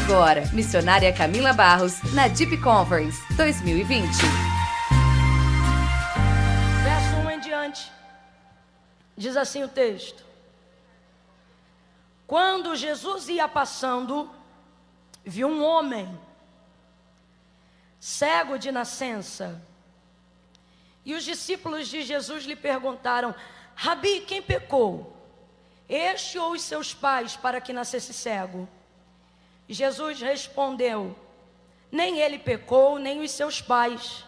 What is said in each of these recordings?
Agora, missionária Camila Barros, na Deep Conference 2020. Verso 1 em diante, diz assim o texto: quando Jesus ia passando, viu um homem cego de nascença. E os discípulos de Jesus lhe perguntaram: Rabi, quem pecou, este ou os seus pais, para que nascesse cego? E Jesus respondeu: nem ele pecou, nem os seus pais,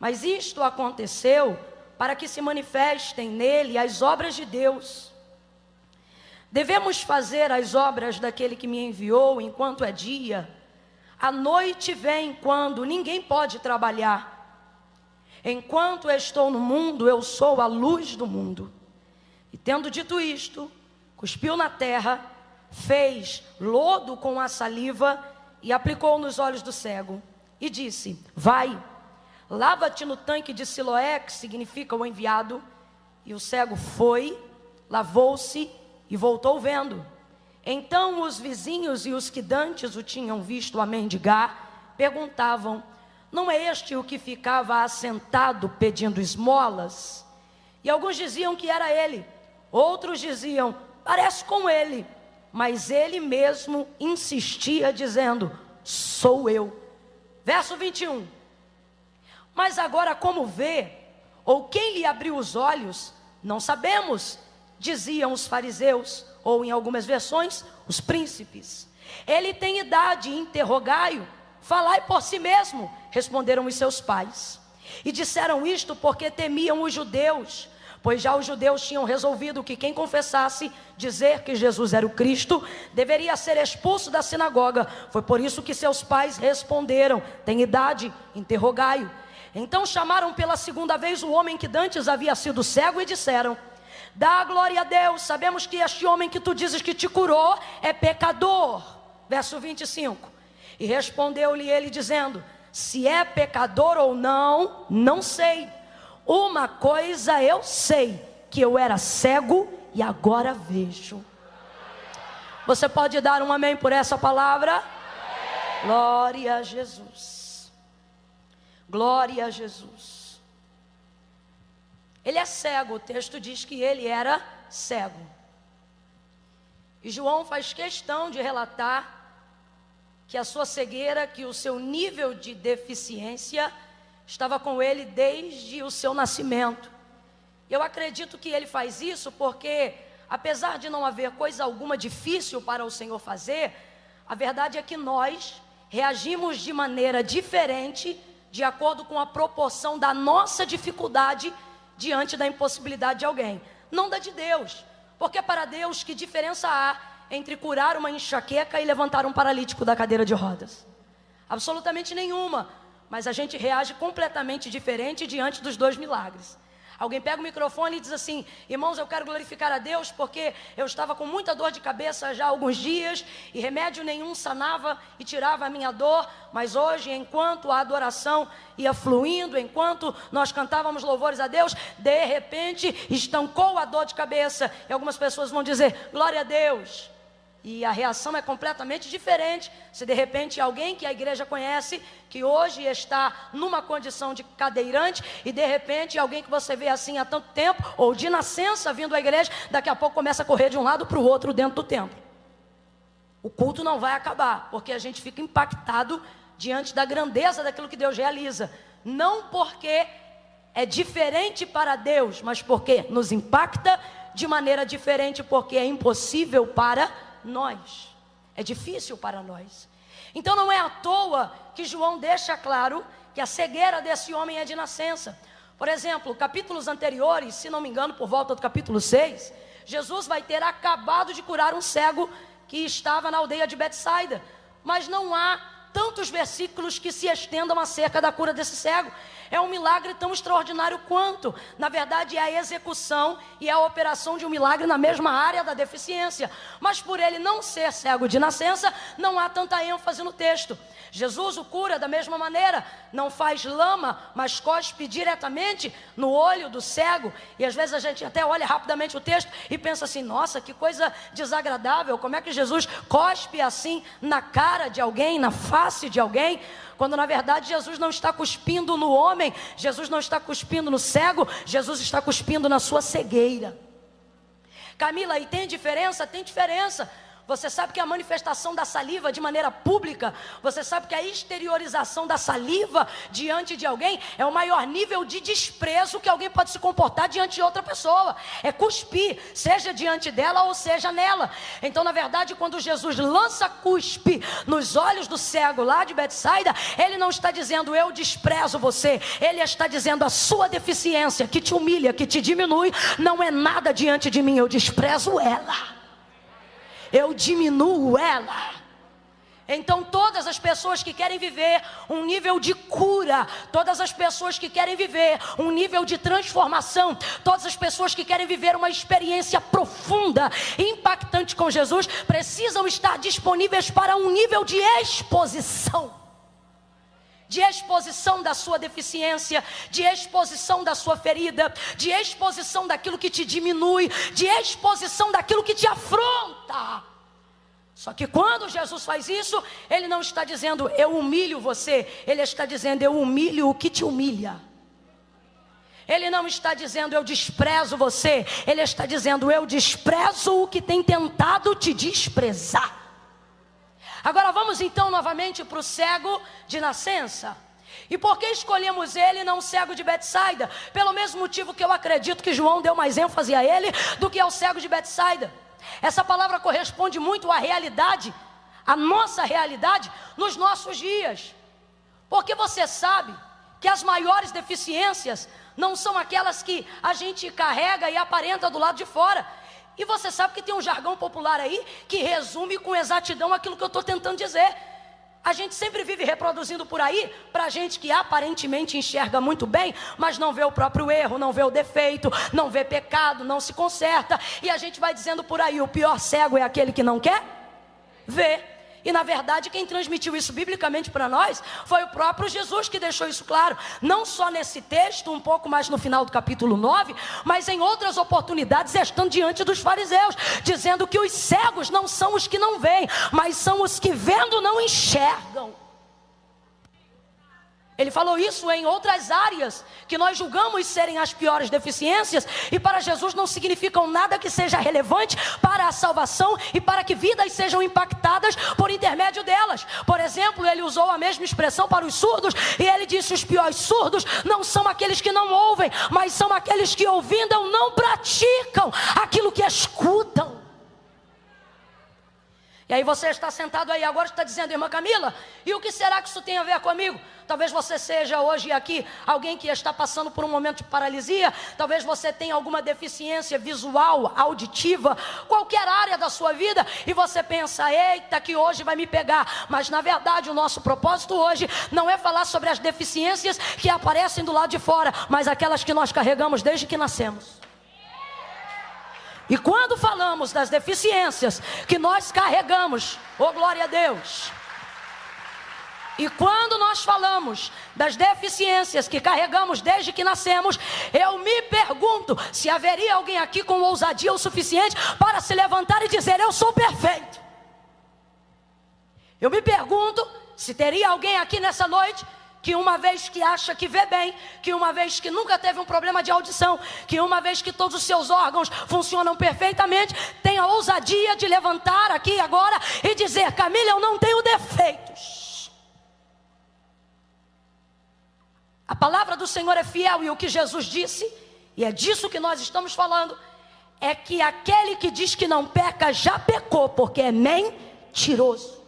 mas isto aconteceu para que se manifestem nele as obras de Deus. Devemos fazer as obras daquele que me enviou enquanto é dia. A noite vem quando ninguém pode trabalhar. Enquanto estou no mundo, eu sou a luz do mundo. E tendo dito isto, cuspiu na terra, fez lodo com a saliva e aplicou nos olhos do cego. E disse: vai, lava-te no tanque de Siloé, que significa o enviado. E o cego foi, lavou-se e voltou vendo. Então os vizinhos e os que dantes o tinham visto a mendigar, perguntavam: não é este o que ficava assentado pedindo esmolas? E alguns diziam que era ele, outros diziam: parece com ele. Mas ele mesmo insistia dizendo: sou eu. Verso 21. Mas agora como vê, ou quem lhe abriu os olhos, não sabemos, diziam os fariseus, ou em algumas versões, os príncipes. Ele tem idade, interrogai-o, falai por si mesmo, responderam os seus pais. E disseram isto porque temiam os judeus, pois já os judeus tinham resolvido que quem confessasse dizer que Jesus era o Cristo, deveria ser expulso da sinagoga. Foi por isso que seus pais responderam: tem idade, interrogai-o. Então chamaram pela segunda vez o homem que dantes havia sido cego e disseram: dá glória a Deus, sabemos que este homem que tu dizes que te curou é pecador. Verso 25. E respondeu-lhe ele dizendo: se é pecador ou não, não sei. Uma coisa eu sei, que eu era cego e agora vejo. Você pode dar um amém por essa palavra? Glória a Jesus. Glória a Jesus. Ele é cego, o texto diz que ele era cego. E João faz questão de relatar que a sua cegueira, que o seu nível de deficiência estava com ele desde o seu nascimento. Eu acredito que ele faz isso porque, apesar de não haver coisa alguma difícil para o Senhor fazer, a verdade é que nós reagimos de maneira diferente, de acordo com a proporção da nossa dificuldade diante da impossibilidade de alguém, não da de Deus. Porque para Deus, que diferença há entre curar uma enxaqueca e levantar um paralítico da cadeira de rodas? Absolutamente nenhuma. Mas a gente reage completamente diferente diante dos dois milagres. Alguém pega o microfone e diz assim: irmãos, eu quero glorificar a Deus porque eu estava com muita dor de cabeça já há alguns dias e remédio nenhum sanava e tirava a minha dor, mas hoje, enquanto a adoração ia fluindo, enquanto nós cantávamos louvores a Deus, de repente estancou a dor de cabeça. E algumas pessoas vão dizer: glória a Deus. E a reação é completamente diferente se de repente alguém que a igreja conhece, que hoje está numa condição de cadeirante, e de repente alguém que você vê assim há tanto tempo, ou de nascença vindo à igreja, daqui a pouco começa a correr de um lado para o outro dentro do templo. O culto não vai acabar, porque a gente fica impactado diante da grandeza daquilo que Deus realiza. Não porque é diferente para Deus, mas porque nos impacta de maneira diferente, porque é impossível para nós, é difícil para nós. Então não é à toa que João deixa claro que a cegueira desse homem é de nascença. Por exemplo, capítulos anteriores, se não me engano, por volta do capítulo 6, Jesus vai ter acabado de curar um cego que estava na aldeia de Betsaida. Mas não há tantos versículos que se estendam acerca da cura desse cego. É um milagre tão extraordinário quanto, na verdade, é a execução e a operação de um milagre na mesma área da deficiência. Mas por ele não ser cego de nascença, não há tanta ênfase no texto. Jesus o cura da mesma maneira, não faz lama, mas cospe diretamente no olho do cego. E às vezes a gente até olha rapidamente o texto e pensa assim: nossa, que coisa desagradável, como é que Jesus cospe assim na cara de alguém, na face de alguém? Quando na verdade Jesus não está cuspindo no homem, Jesus não está cuspindo no cego, Jesus está cuspindo na sua cegueira. Camila, e tem diferença? Tem diferença. Você sabe que a manifestação da saliva de maneira pública, você sabe que a exteriorização da saliva diante de alguém é o maior nível de desprezo que alguém pode se comportar diante de outra pessoa. É cuspir, seja diante dela ou seja nela. Então, na verdade, quando Jesus lança cuspe nos olhos do cego lá de Betsaida, ele não está dizendo eu desprezo você, ele está dizendo a sua deficiência que te humilha, que te diminui, não é nada diante de mim, eu desprezo ela. Eu diminuo ela. Então todas as pessoas que querem viver um nível de cura, todas as pessoas que querem viver um nível de transformação, todas as pessoas que querem viver uma experiência profunda, impactante com Jesus, precisam estar disponíveis para um nível de exposição. De exposição da sua deficiência, de exposição da sua ferida, de exposição daquilo que te diminui, de exposição daquilo que te afronta. Só que quando Jesus faz isso, ele não está dizendo eu humilho você, ele está dizendo eu humilho o que te humilha. Ele não está dizendo eu desprezo você, ele está dizendo eu desprezo o que tem tentado te desprezar. Agora vamos então novamente para o cego de nascença. E por que escolhemos ele e não o cego de Betsaida? Pelo mesmo motivo que eu acredito que João deu mais ênfase a ele do que ao cego de Betsaida. Essa palavra corresponde muito à realidade, à nossa realidade nos nossos dias. Porque você sabe que as maiores deficiências não são aquelas que a gente carrega e aparenta do lado de fora. E você sabe que tem um jargão popular aí que resume com exatidão aquilo que eu estou tentando dizer. A gente sempre vive reproduzindo por aí, para gente que aparentemente enxerga muito bem, mas não vê o próprio erro, não vê o defeito, não vê pecado, não se conserta. E a gente vai dizendo por aí, o pior cego é aquele que não quer ver. E na verdade quem transmitiu isso biblicamente para nós foi o próprio Jesus que deixou isso claro. Não só nesse texto, um pouco mais no final do capítulo 9, mas em outras oportunidades estando diante dos fariseus, dizendo que os cegos não são os que não veem, mas são os que vendo não enxergam. Ele falou isso em outras áreas que nós julgamos serem as piores deficiências, e para Jesus não significam nada que seja relevante para a salvação e para que vidas sejam impactadas por intermédio delas. Por exemplo, ele usou a mesma expressão para os surdos, e ele disse: os piores surdos não são aqueles que não ouvem, mas são aqueles que ouvindo não praticam aquilo que escutam. E aí você está sentado aí agora e está dizendo: irmã Camila, e o que será que isso tem a ver comigo? Talvez você seja hoje aqui alguém que está passando por um momento de paralisia. Talvez você tenha alguma deficiência visual, auditiva, qualquer área da sua vida, e você pensa: eita, que hoje vai me pegar. Mas na verdade o nosso propósito hoje não é falar sobre as deficiências que aparecem do lado de fora, mas aquelas que nós carregamos desde que nascemos. E quando falamos das deficiências que nós carregamos, oh glória a Deus, e quando nós falamos das deficiências que carregamos desde que nascemos, eu me pergunto se haveria alguém aqui com ousadia o suficiente para se levantar e dizer: eu sou perfeito. Eu me pergunto se teria alguém aqui nessa noite que uma vez que acha que vê bem, que uma vez que nunca teve um problema de audição, que uma vez que todos os seus órgãos funcionam perfeitamente, tem a ousadia de levantar aqui agora e dizer: Camila, eu não tenho defeitos. A palavra do Senhor é fiel, e o que Jesus disse, e é disso que nós estamos falando, é que aquele que diz que não peca já pecou, porque é mentiroso.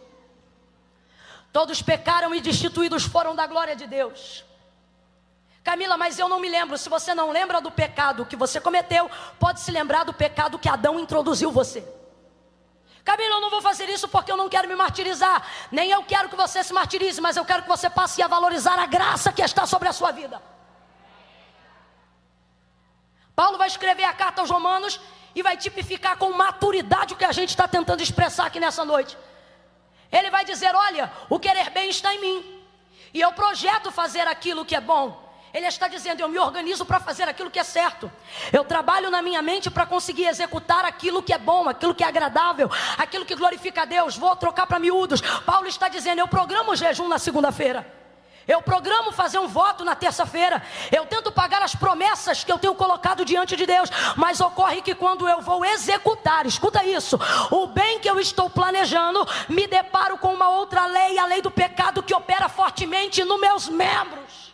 Todos pecaram e destituídos foram da glória de Deus. Camila, mas eu não me lembro. Se você não lembra do pecado que você cometeu, pode se lembrar do pecado que Adão introduziu você. Camila, eu não vou fazer isso porque eu não quero me martirizar. Nem eu quero que você se martirize, mas eu quero que você passe a valorizar a graça que está sobre a sua vida. Paulo vai escrever a carta aos Romanos e vai tipificar com maturidade o que a gente está tentando expressar aqui nessa noite. Ele vai dizer, olha, o querer bem está em mim, e eu projeto fazer aquilo que é bom. Ele está dizendo, eu me organizo para fazer aquilo que é certo. Eu trabalho na minha mente para conseguir executar aquilo que é bom, aquilo que é agradável, aquilo que glorifica a Deus. Vou trocar para miúdos. Paulo está dizendo, eu programo o jejum na segunda-feira. Eu programo fazer um voto na terça-feira. Eu tento pagar as promessas que eu tenho colocado diante de Deus. Mas ocorre que quando eu vou executar, escuta isso, o bem que eu estou planejando, me deparo com uma outra lei, a lei do pecado, que opera fortemente nos meus membros.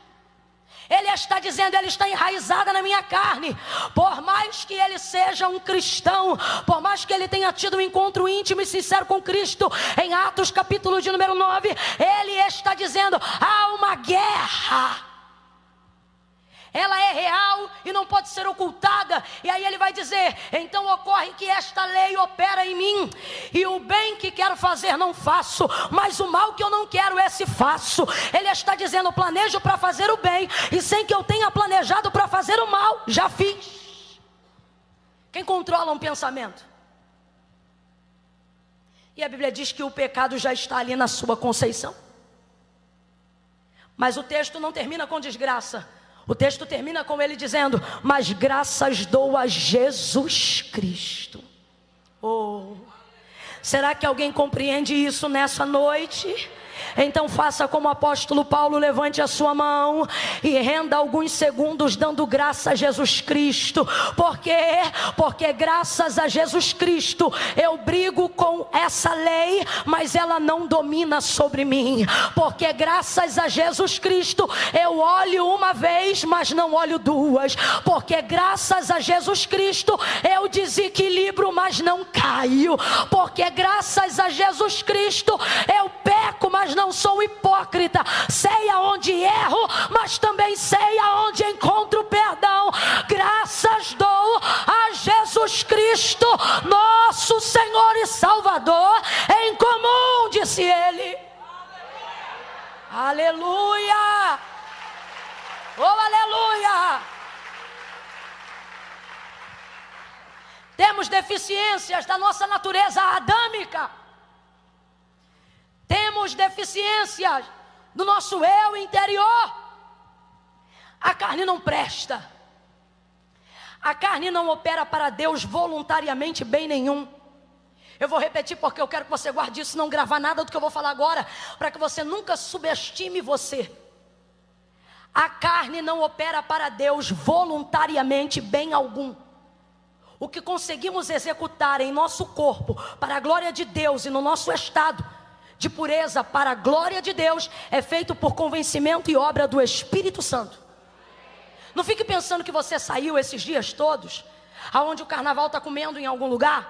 Ele está dizendo, ele está enraizada na minha carne. Por mais que ele seja um cristão, por mais que ele tenha tido um encontro íntimo e sincero com Cristo, em Atos capítulo de número 9, ele está dizendo, há uma guerra. Ela é real e não pode ser ocultada. E aí ele vai dizer, então ocorre que esta lei opera em mim, e o bem que quero fazer não faço, mas o mal que eu não quero esse faço. Ele está dizendo, planejo para fazer o bem, e sem que eu tenha planejado para fazer o mal, já fiz. Quem controla um pensamento? E a Bíblia diz que o pecado já está ali na sua conceição. Mas o texto não termina com desgraça. O texto termina com ele dizendo, mas graças dou a Jesus Cristo. Oh, será que alguém compreende isso nessa noite? Então faça como o apóstolo Paulo, levante a sua mão e renda alguns segundos dando graça a Jesus Cristo. Por quê? Porque graças a Jesus Cristo eu brigo com essa lei, mas ela não domina sobre mim. Porque graças a Jesus Cristo eu olho uma vez, mas não olho duas. Porque graças a Jesus Cristo eu desequilibro, mas não caio. Porque graças a Jesus Cristo eu peco, mas não sou hipócrita. Sei aonde erro, mas também sei aonde encontro perdão. Graças dou a Jesus Cristo, nosso Senhor e Salvador, em comum, disse ele. Aleluia! Oh, aleluia! Temos deficiências da nossa natureza adâmica. Temos deficiências do nosso eu interior. A carne não presta. A carne não opera para Deus voluntariamente bem nenhum. Eu vou repetir porque eu quero que você guarde isso, não gravar nada do que eu vou falar agora, para que você nunca subestime você. A carne não opera para Deus voluntariamente bem algum. O que conseguimos executar em nosso corpo para a glória de Deus e no nosso estado de pureza para a glória de Deus é feito por convencimento e obra do Espírito Santo. Não fique pensando que você saiu esses dias todos, aonde o carnaval está comendo em algum lugar,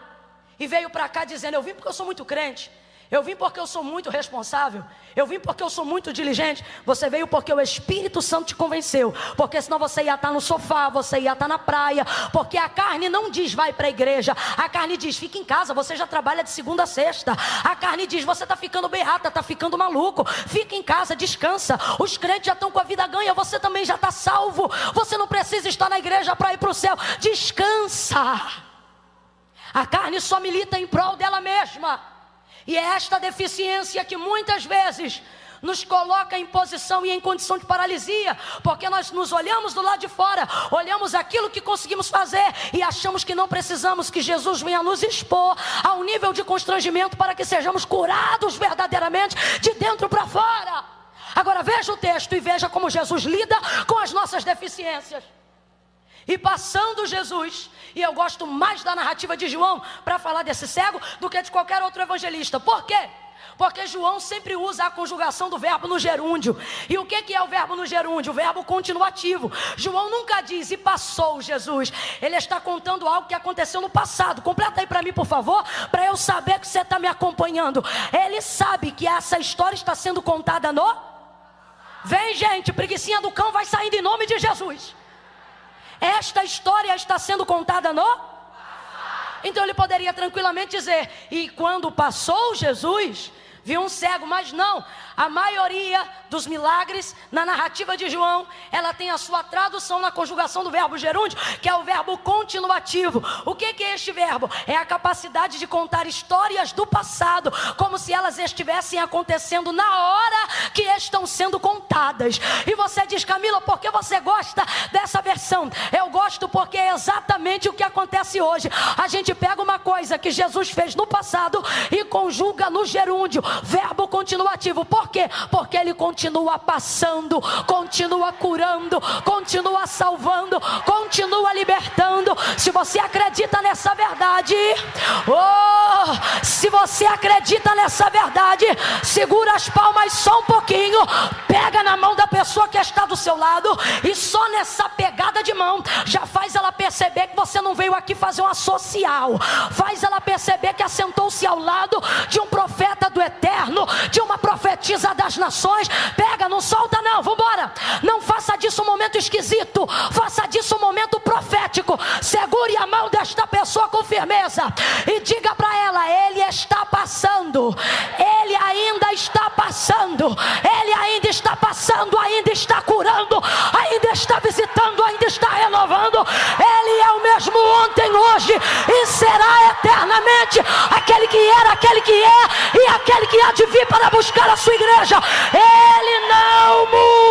e veio para cá dizendo, eu vim porque eu sou muito crente, eu vim porque eu sou muito responsável, eu vim porque eu sou muito diligente. Você veio porque o Espírito Santo te convenceu, porque senão você ia estar no sofá, você ia estar na praia. Porque a carne não diz vai para a igreja, a carne diz fica em casa, você já trabalha de segunda a sexta. A carne diz você está ficando berrata, está ficando maluco, fica em casa, descansa. Os crentes já estão com a vida ganha, você também já está salvo, você não precisa estar na igreja para ir para o céu, descansa. A carne só milita em prol dela mesma. E é esta deficiência que muitas vezes nos coloca em posição e em condição de paralisia, porque nós nos olhamos do lado de fora, olhamos aquilo que conseguimos fazer e achamos que não precisamos que Jesus venha nos expor a um nível de constrangimento para que sejamos curados verdadeiramente de dentro para fora. Agora veja o texto e veja como Jesus lida com as nossas deficiências. E passando Jesus, e eu gosto mais da narrativa de João para falar desse cego do que de qualquer outro evangelista. Por quê? Porque João sempre usa a conjugação do verbo no gerúndio. E o que é o verbo no gerúndio? O verbo continuativo. João nunca diz e passou Jesus. Ele está contando algo que aconteceu no passado. Completa aí para mim, por favor, para eu saber que você está me acompanhando. Ele sabe que essa história está sendo contada no... Vem, gente, preguicinha do cão vai saindo em nome de Jesus. Esta história está sendo contada no... Então ele poderia tranquilamente dizer: e quando passou Jesus, viu um cego. Mas não, a maioria dos milagres na narrativa de João, ela tem a sua tradução na conjugação do verbo gerúndio, que é o verbo continuativo. O que é este verbo? É a capacidade de contar histórias do passado, como se elas estivessem acontecendo na hora que estão sendo contadas. E você diz: Camila, por que você gosta dessa versão? Eu gosto porque é exatamente o que acontece hoje. A gente pega uma coisa que Jesus fez no passado e conjuga no gerúndio, verbo continuativo. Por quê? Porque ele continua passando, continua curando, continua salvando, continua libertando. Se você acredita nessa verdade, se você acredita nessa verdade, segura as palmas só um pouquinho, pega na mão da pessoa que está do seu lado, e só nessa pegada de mão já faz ela perceber que você não veio aqui fazer uma social. Faz ela perceber que assentou-se ao lado de um profeta do eterno, de uma profetisa das nações. Pega, não solta não, vambora. Não faça disso um momento esquisito, faça disso um momento profético. Segure a mão desta pessoa com firmeza e diga para ela: ele está passando, ele ainda está passando, ele ainda está passando, ainda está curando, ainda está visitando, ainda está renovando. Ele é o mesmo ontem, hoje e será eternamente. Aquele que era, aquele que é e aquele que há de vir para buscar a sua igreja. Ele não muda.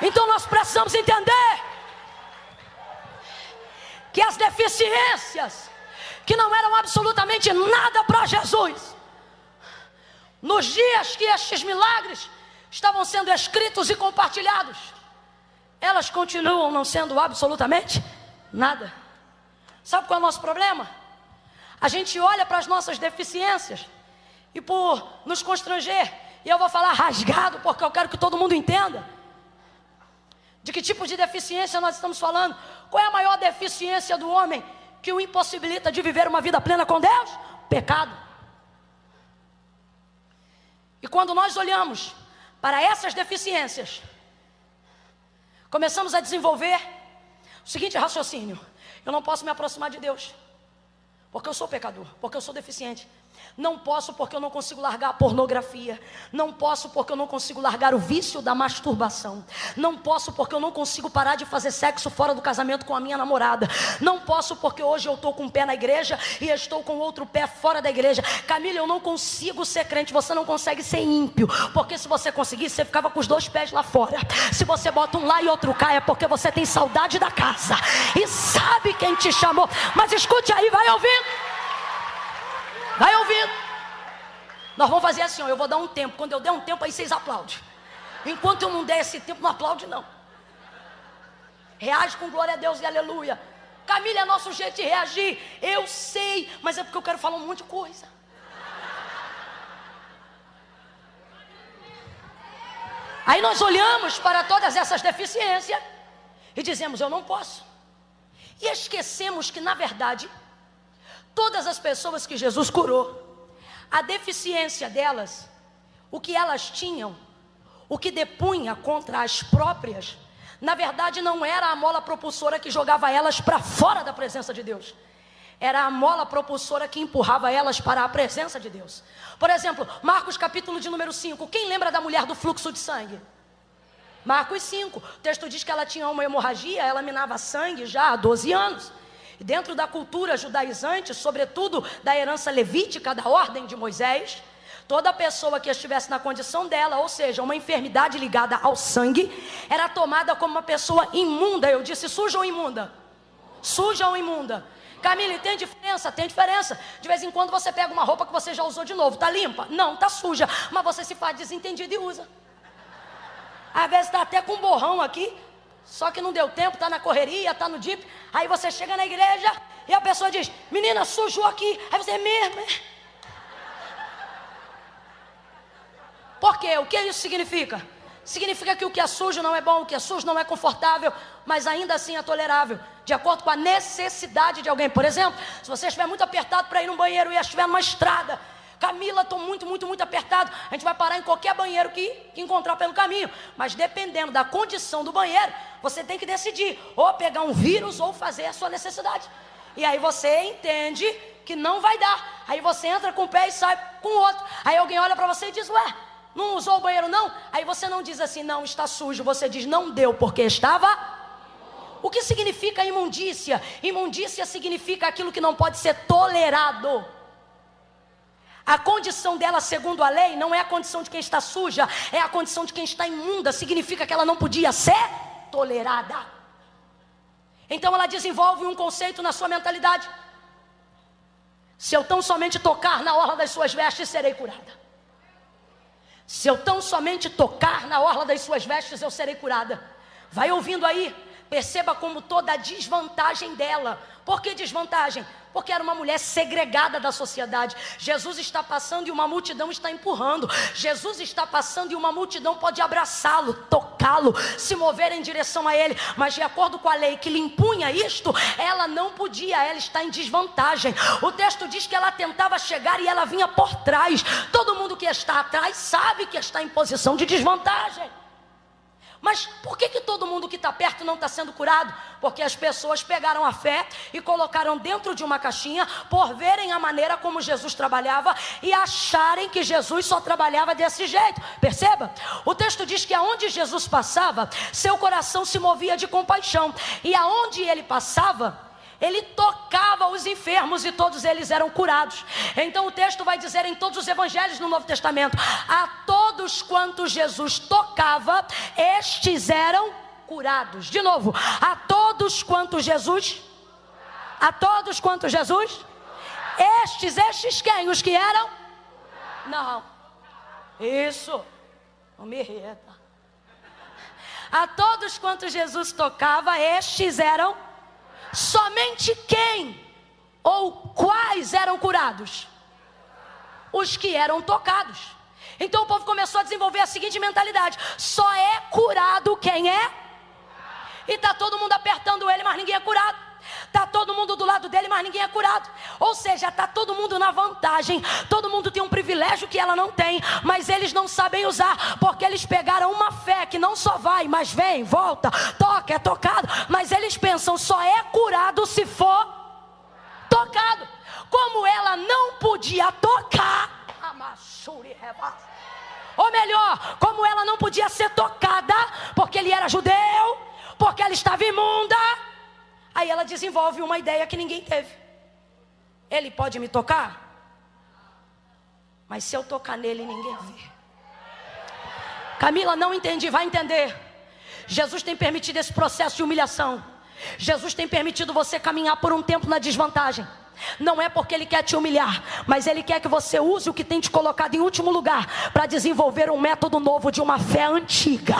Então nós precisamos entender que as deficiências que não eram absolutamente nada para Jesus, nos dias que estes milagres estavam sendo escritos e compartilhados, elas continuam não sendo absolutamente nada. Sabe qual é o nosso problema? A gente olha para as nossas deficiências e, por nos constranger, e eu vou falar rasgado porque eu quero que todo mundo entenda de que tipo de deficiência nós estamos falando. Qual é a maior deficiência do homem que o impossibilita de viver uma vida plena com Deus? Pecado. E quando nós olhamos para essas deficiências, começamos a desenvolver o seguinte raciocínio: eu não posso me aproximar de Deus porque eu sou pecador, porque eu sou deficiente. Não posso porque eu não consigo largar a pornografia. Não posso porque eu não consigo largar o vício da masturbação. Não posso porque eu não consigo parar de fazer sexo fora do casamento com a minha namorada. Não posso porque hoje eu estou com um pé na igreja e estou com outro pé fora da igreja. Camila, eu não consigo ser crente. Você não consegue ser ímpio, porque se você conseguisse, você ficava com os dois pés lá fora. Se você bota um lá e outro cá, é porque você tem saudade da casa e sabe quem te chamou. Mas escute aí, vai ouvindo. Vai ouvindo. Nós vamos fazer assim, ó, eu vou dar um tempo. Quando eu der um tempo, aí vocês aplaudem. Enquanto eu não der esse tempo, não aplaude não. Reage com glória a Deus e aleluia. Camila, é nosso jeito de reagir. Eu sei, mas é porque eu quero falar um monte de coisa. Aí nós olhamos para todas essas deficiências e dizemos: eu não posso. E esquecemos que, na verdade, todas as pessoas que Jesus curou, a deficiência delas, o que elas tinham, o que depunha contra as próprias, na verdade não era a mola propulsora que jogava elas para fora da presença de Deus. Era a mola propulsora que empurrava elas para a presença de Deus. Por exemplo, Marcos capítulo de número 5. Quem lembra da mulher do fluxo de sangue? Marcos 5. O texto diz que ela tinha uma hemorragia, ela minava sangue já há 12 anos. E dentro da cultura judaizante, sobretudo da herança levítica, da ordem de Moisés, toda pessoa que estivesse na condição dela, ou seja, uma enfermidade ligada ao sangue, era tomada como uma pessoa imunda. Eu disse suja ou imunda? Suja ou imunda? Camila, tem diferença? Tem diferença. De vez em quando você pega uma roupa que você já usou de novo, tá limpa? Não, tá suja, mas você se faz desentendido e usa. Às vezes está até com um borrão aqui, só que não deu tempo, está na correria, está no Jeep. Aí você chega na igreja e a pessoa diz: menina, sujou aqui. Aí você: é mesmo? Por quê? O que isso significa? Significa que o que é sujo não é bom, o que é sujo não é confortável, mas ainda assim é tolerável, de acordo com a necessidade de alguém. Por exemplo, se você estiver muito apertado para ir no banheiro e estiver numa estrada, Camila, estou muito apertado. A gente vai parar em qualquer banheiro que encontrar pelo caminho. Mas dependendo da condição do banheiro, você tem que decidir ou pegar um vírus ou fazer a sua necessidade. E aí você entende que não vai dar. Aí você entra com um pé e sai com o outro. Aí alguém olha para você e diz, ué, não usou o banheiro não? Aí você não diz assim, não, está sujo. Você diz, não deu porque estava... O que significa imundícia? Imundícia significa aquilo que não pode ser tolerado. A condição dela, segundo a lei, não é a condição de quem está suja, é a condição de quem está imunda. Significa que ela não podia ser tolerada. Então ela desenvolve um conceito na sua mentalidade. Se eu tão somente tocar na orla das suas vestes, serei curada. Se eu tão somente tocar na orla das suas vestes, eu serei curada. Vai ouvindo aí. Perceba como toda a desvantagem dela. Por que desvantagem? Porque era uma mulher segregada da sociedade. Jesus está passando e uma multidão está empurrando. Jesus está passando e uma multidão pode abraçá-lo, tocá-lo, se mover em direção a ele. Mas de acordo com a lei que lhe impunha isto, ela não podia, ela está em desvantagem. O texto diz que ela tentava chegar e ela vinha por trás. Todo mundo que está atrás sabe que está em posição de desvantagem. Mas por que todo mundo que está perto não está sendo curado? Porque as pessoas pegaram a fé e colocaram dentro de uma caixinha por verem a maneira como Jesus trabalhava e acharem que Jesus só trabalhava desse jeito. Perceba? O texto diz que aonde Jesus passava, seu coração se movia de compaixão. E aonde ele passava, ele tocava os enfermos e todos eles eram curados. Então o texto vai dizer em todos os evangelhos no Novo Testamento, a todos quantos Jesus tocava, estes eram curados. De novo, a todos quantos Jesus, estes quem? Os que eram? Não, isso, não me irrita. A todos quantos Jesus tocava, estes eram curados. Somente quem ou quais eram curados? Os que eram tocados. Então o povo começou a desenvolver a seguinte mentalidade: só é curado quem é. E está todo mundo apertando ele, mas ninguém é curado. Está todo mundo do lado dele, mas ninguém é curado. Ou seja, está todo mundo na vantagem. Todo mundo tem um privilégio que ela não tem, mas eles não sabem usar, porque eles pegaram uma fé que não só vai, mas vem, volta, toca, é tocado. Mas eles pensam, só é curado se for tocado. Como ela não podia tocar, ou melhor, como ela não podia ser tocada, porque ele era judeu, porque ela estava imunda. Aí ela desenvolve uma ideia que ninguém teve. Ele pode me tocar? Mas se eu tocar nele, ninguém vê. Camila, não entendi, vai entender. Jesus tem permitido esse processo de humilhação. Jesus tem permitido você caminhar por um tempo na desvantagem. Não é porque ele quer te humilhar, mas ele quer que você use o que tem te colocado em último lugar para desenvolver um método novo de uma fé antiga,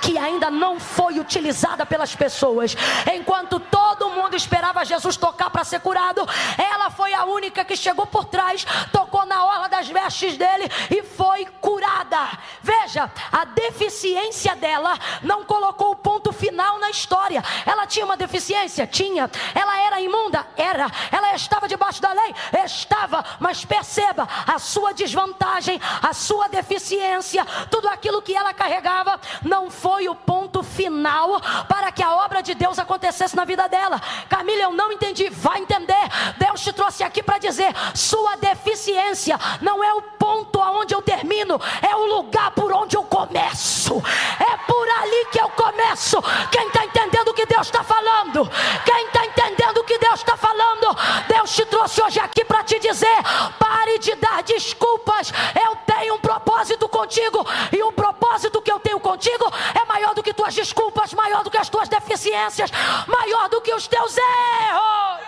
que ainda não foi utilizada pelas pessoas. Enquanto todo mundo esperava Jesus tocar para ser curado, ela foi a única que chegou por trás, tocou na orla das vestes dele e foi curada. Veja, a deficiência dela não colocou o ponto final na história. Ela tinha uma deficiência? Tinha. Ela era imunda? Era. Ela estava debaixo da lei? Estava. Mas perceba, a sua desvantagem, a sua deficiência, tudo aquilo que ela carregava, não foi o ponto final para que a obra de Deus acontecesse na vida dela. Camila, eu não entendi. Vai entender. Deus te trouxe aqui para dizer, sua deficiência não é o ponto aonde eu termino, é o lugar por onde eu começo. É por ali que eu começo. Quem está entendendo o que Deus está falando? Quem está entendendo o que Deus está falando? Deus te trouxe hoje aqui para te dizer, pare de dar desculpas. Eu tenho um propósito contigo, e o propósito que eu tenho contigo é maior do que tuas desculpas, maior do que as tuas deficiências, maior do que os teus erros.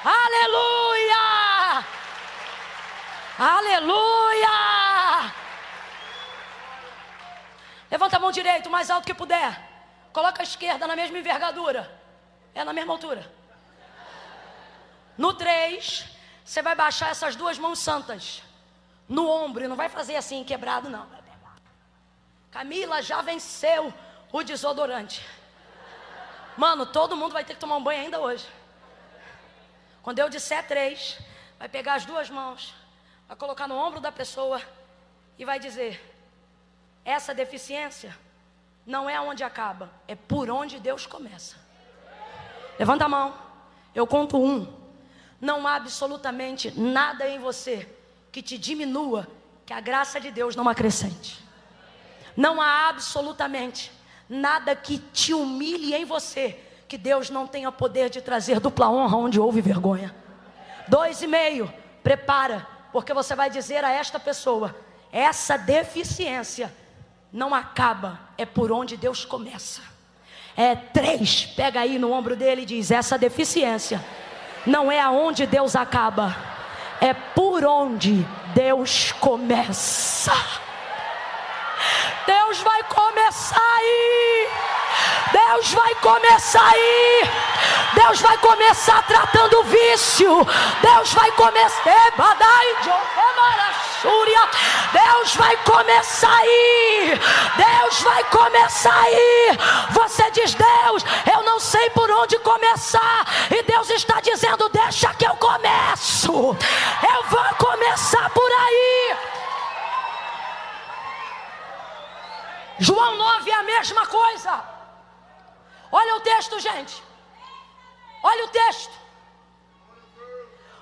Aleluia! Aleluia! Levanta a mão direita o mais alto que puder. Coloca a esquerda na mesma envergadura. É na mesma altura. No 3, você vai baixar essas duas mãos santas no ombro. E não vai fazer assim, quebrado, não. Camila já venceu o desodorante. Mano, todo mundo vai ter que tomar um banho ainda hoje. Quando eu disser 3, vai pegar as duas mãos, vai colocar no ombro da pessoa e vai dizer: essa deficiência não é onde acaba, é por onde Deus começa. Levanta a mão, eu conto 1. Não há absolutamente nada em você que te diminua, que a graça de Deus não acrescente. Não há absolutamente nada que te humilhe em você, que Deus não tenha poder de trazer dupla honra onde houve vergonha. 2,5, prepara, porque você vai dizer a esta pessoa: essa deficiência não acaba, é por onde Deus começa. 3, pega aí no ombro dele e diz: essa deficiência não é aonde Deus acaba, é por onde Deus começa. Deus vai começar aí. Deus vai começar aí. Deus vai começar tratando o vício. Deus vai começar. Deus vai começar aí. Deus vai começar aí. Você diz: Deus, eu não sei por onde começar. E Deus está dizendo: deixa que eu começo. Eu vou começar por aí. João 9 é a mesma coisa. Olha o texto, gente. Olha o texto.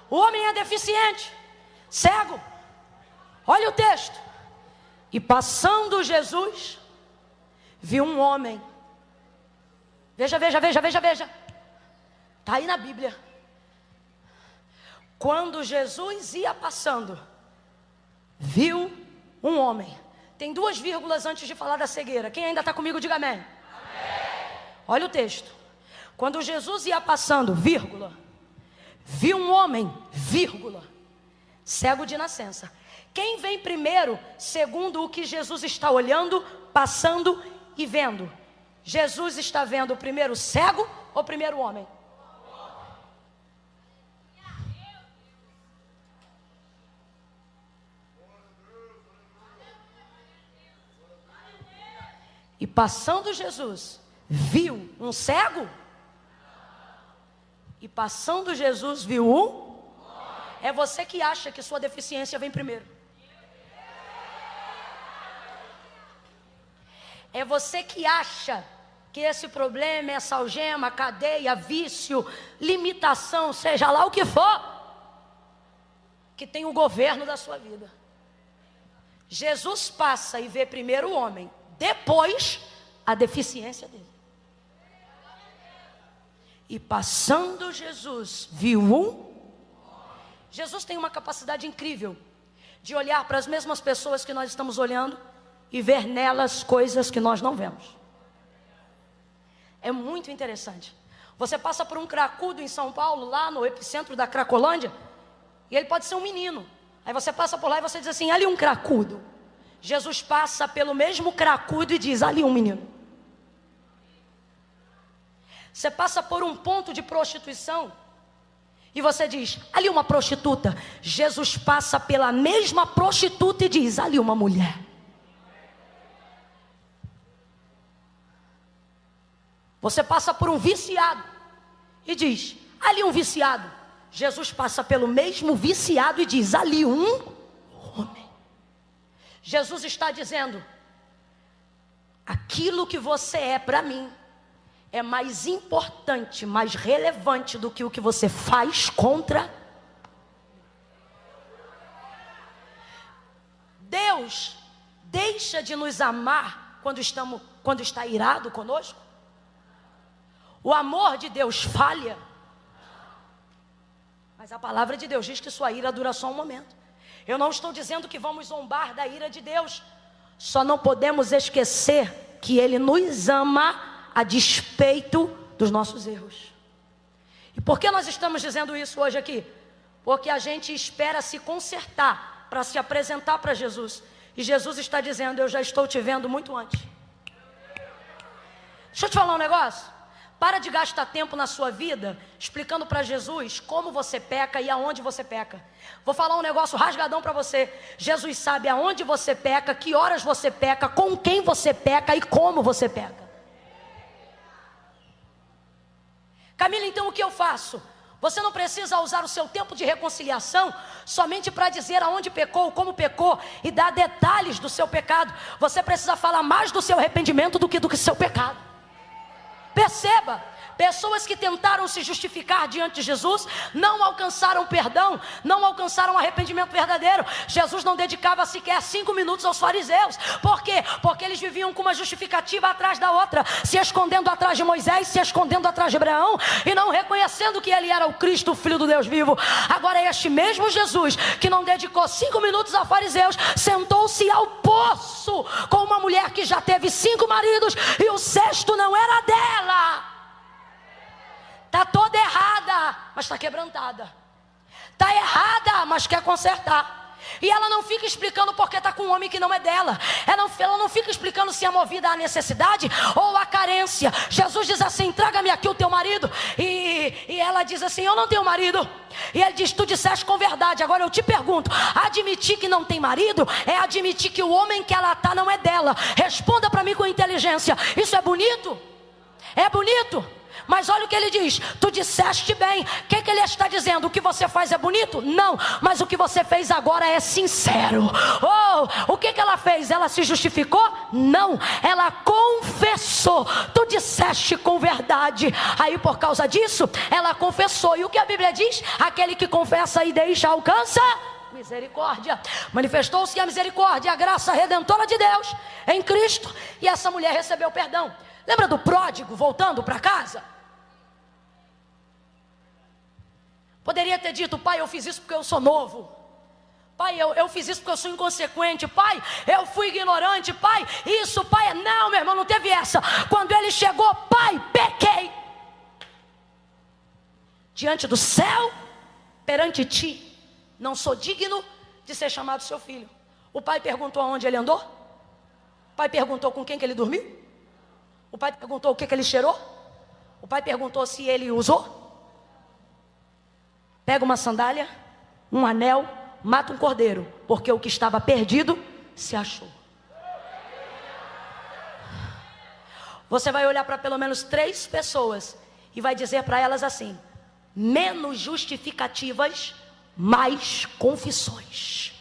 O homem é deficiente, cego. Olha o texto. E passando Jesus, viu um homem. Veja. Está aí na Bíblia. Quando Jesus ia passando, viu um homem. Tem 2 vírgulas antes de falar da cegueira. Quem ainda está comigo, diga amém. Olha o texto. Quando Jesus ia passando, vírgula, viu um homem, vírgula, cego de nascença. Quem vem primeiro, segundo o que Jesus está olhando, passando e vendo? Jesus está vendo primeiro o cego ou primeiro o homem? E passando Jesus, viu um cego? E passando Jesus, viu um? É você que acha que sua deficiência vem primeiro. É você que acha que esse problema, essa algema, cadeia, vício, limitação, seja lá o que for, que tem o governo da sua vida. Jesus passa e vê primeiro o homem, depois a deficiência dele. E passando Jesus, viu um. Jesus tem uma capacidade incrível de olhar para as mesmas pessoas que nós estamos olhando e ver nelas coisas que nós não vemos. É muito interessante. Você passa por um cracudo em São Paulo, lá no epicentro da Cracolândia, e ele pode ser um menino. Aí você passa por lá e você diz assim: ali um cracudo. Jesus passa pelo mesmo cracudo e diz: ali um menino. Você passa por um ponto de prostituição e você diz: ali uma prostituta. Jesus passa pela mesma prostituta e diz: ali uma mulher. Você passa por um viciado e diz: ali um viciado. Jesus passa pelo mesmo viciado e diz: ali um homem. Jesus está dizendo: aquilo que você é para mim é mais importante, mais relevante do que o que você faz contra. Deus deixa de nos amar quando está irado conosco? O amor de Deus falha? Mas a palavra de Deus diz que sua ira dura só um momento. Eu não estou dizendo que vamos zombar da ira de Deus. Só não podemos esquecer que Ele nos ama a despeito dos nossos erros. E por que nós estamos dizendo isso hoje aqui? Porque a gente espera se consertar para se apresentar para Jesus. E Jesus está dizendo: eu já estou te vendo muito antes. Deixa eu te falar um negócio. Para de gastar tempo na sua vida explicando para Jesus como você peca e aonde você peca. Vou falar um negócio rasgadão para você. Jesus sabe aonde você peca, que horas você peca, com quem você peca e como você peca. Camila, então o que eu faço? Você não precisa usar o seu tempo de reconciliação somente para dizer aonde pecou, como pecou e dar detalhes do seu pecado. Você precisa falar mais do seu arrependimento do que do seu pecado. Perceba, pessoas que tentaram se justificar diante de Jesus não alcançaram perdão, não alcançaram arrependimento verdadeiro. Jesus não dedicava sequer 5 minutos aos fariseus. Por quê? Porque eles viviam com uma justificativa atrás da outra, se escondendo atrás de Moisés, se escondendo atrás de Abraão e não reconhecendo que ele era o Cristo, o Filho do Deus vivo. Agora este mesmo Jesus que não dedicou 5 minutos a fariseus, sentou-se ao poço com uma mulher que já teve 5 maridos e o 6º não era dela. Está toda errada, mas está quebrantada. Está errada, mas quer consertar. E ela não fica explicando porque está com um homem que não é dela. Ela não fica explicando se é movida à necessidade ou à carência. Jesus diz assim: traga-me aqui o teu marido. E ela diz assim: eu não tenho marido. E ele diz: tu disseste com verdade. Agora eu te pergunto, admitir que não tem marido é admitir que o homem que ela está não é dela. Responda para mim com inteligência. Isso é bonito? É bonito? Mas olha o que ele diz: tu disseste bem. O que ele está dizendo? O que você faz é bonito? Não, mas o que você fez agora é sincero. O que ela fez? Ela se justificou? Não, ela confessou. Tu disseste com verdade. Aí por causa disso, ela confessou. E o que a Bíblia diz? Aquele que confessa e deixa alcança misericórdia. Manifestou-se a misericórdia, a graça redentora de Deus em Cristo, e essa mulher recebeu perdão. Lembra do pródigo voltando para casa? Poderia ter dito: pai, eu fiz isso porque eu sou novo. Pai, eu fiz isso porque eu sou inconsequente. Pai, eu fui ignorante. Pai, isso, pai. Não, meu irmão, não teve essa. Quando ele chegou: pai, pequei diante do céu, perante ti, não sou digno de ser chamado seu filho. O pai perguntou aonde ele andou? O pai perguntou com quem que ele dormiu? O pai perguntou o que ele cheirou? O pai perguntou se ele usou? Pega uma sandália, um anel, mata um cordeiro, porque o que estava perdido se achou. Você vai olhar para pelo menos 3 pessoas e vai dizer para elas assim: menos justificativas, mais confissões.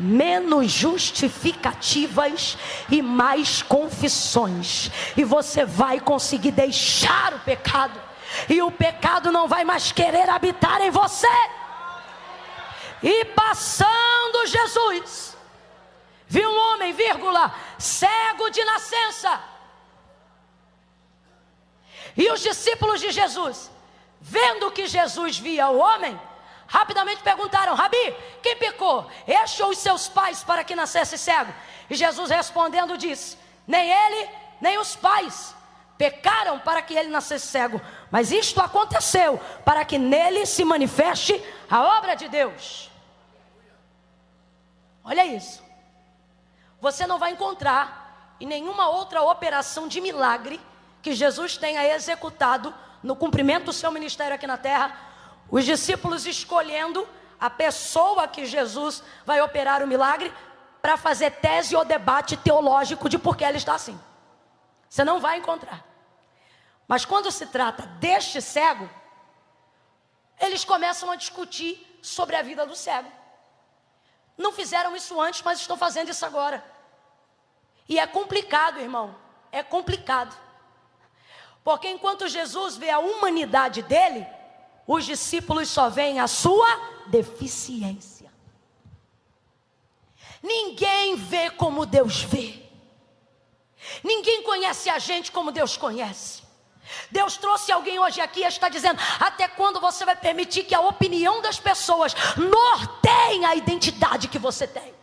Menos justificativas e mais confissões. E você vai conseguir deixar o pecado. E o pecado não vai mais querer habitar em você. E passando Jesus, viu um homem, cego de nascença. E os discípulos de Jesus, vendo que Jesus via o homem, rapidamente perguntaram: Rabi, quem pecou? Este ou os seus pais para que nascesse cego? E Jesus respondendo disse: nem ele, nem os pais pecaram para que ele nascesse cego, mas isto aconteceu para que nele se manifeste a obra de Deus. Olha isso. Você não vai encontrar em nenhuma outra operação de milagre que Jesus tenha executado no cumprimento do seu ministério aqui na terra, os discípulos escolhendo a pessoa que Jesus vai operar o milagre para fazer tese ou debate teológico de por que ele está assim. Você não vai encontrar. Mas quando se trata deste cego, eles começam a discutir sobre a vida do cego. Não fizeram isso antes, mas estão fazendo isso agora. E é complicado, irmão, é complicado. Porque enquanto Jesus vê a humanidade dele, os discípulos só veem a sua deficiência. Ninguém vê como Deus vê. Ninguém conhece a gente como Deus conhece. Deus trouxe alguém hoje aqui e está dizendo: até quando você vai permitir que a opinião das pessoas norteie a identidade que você tem?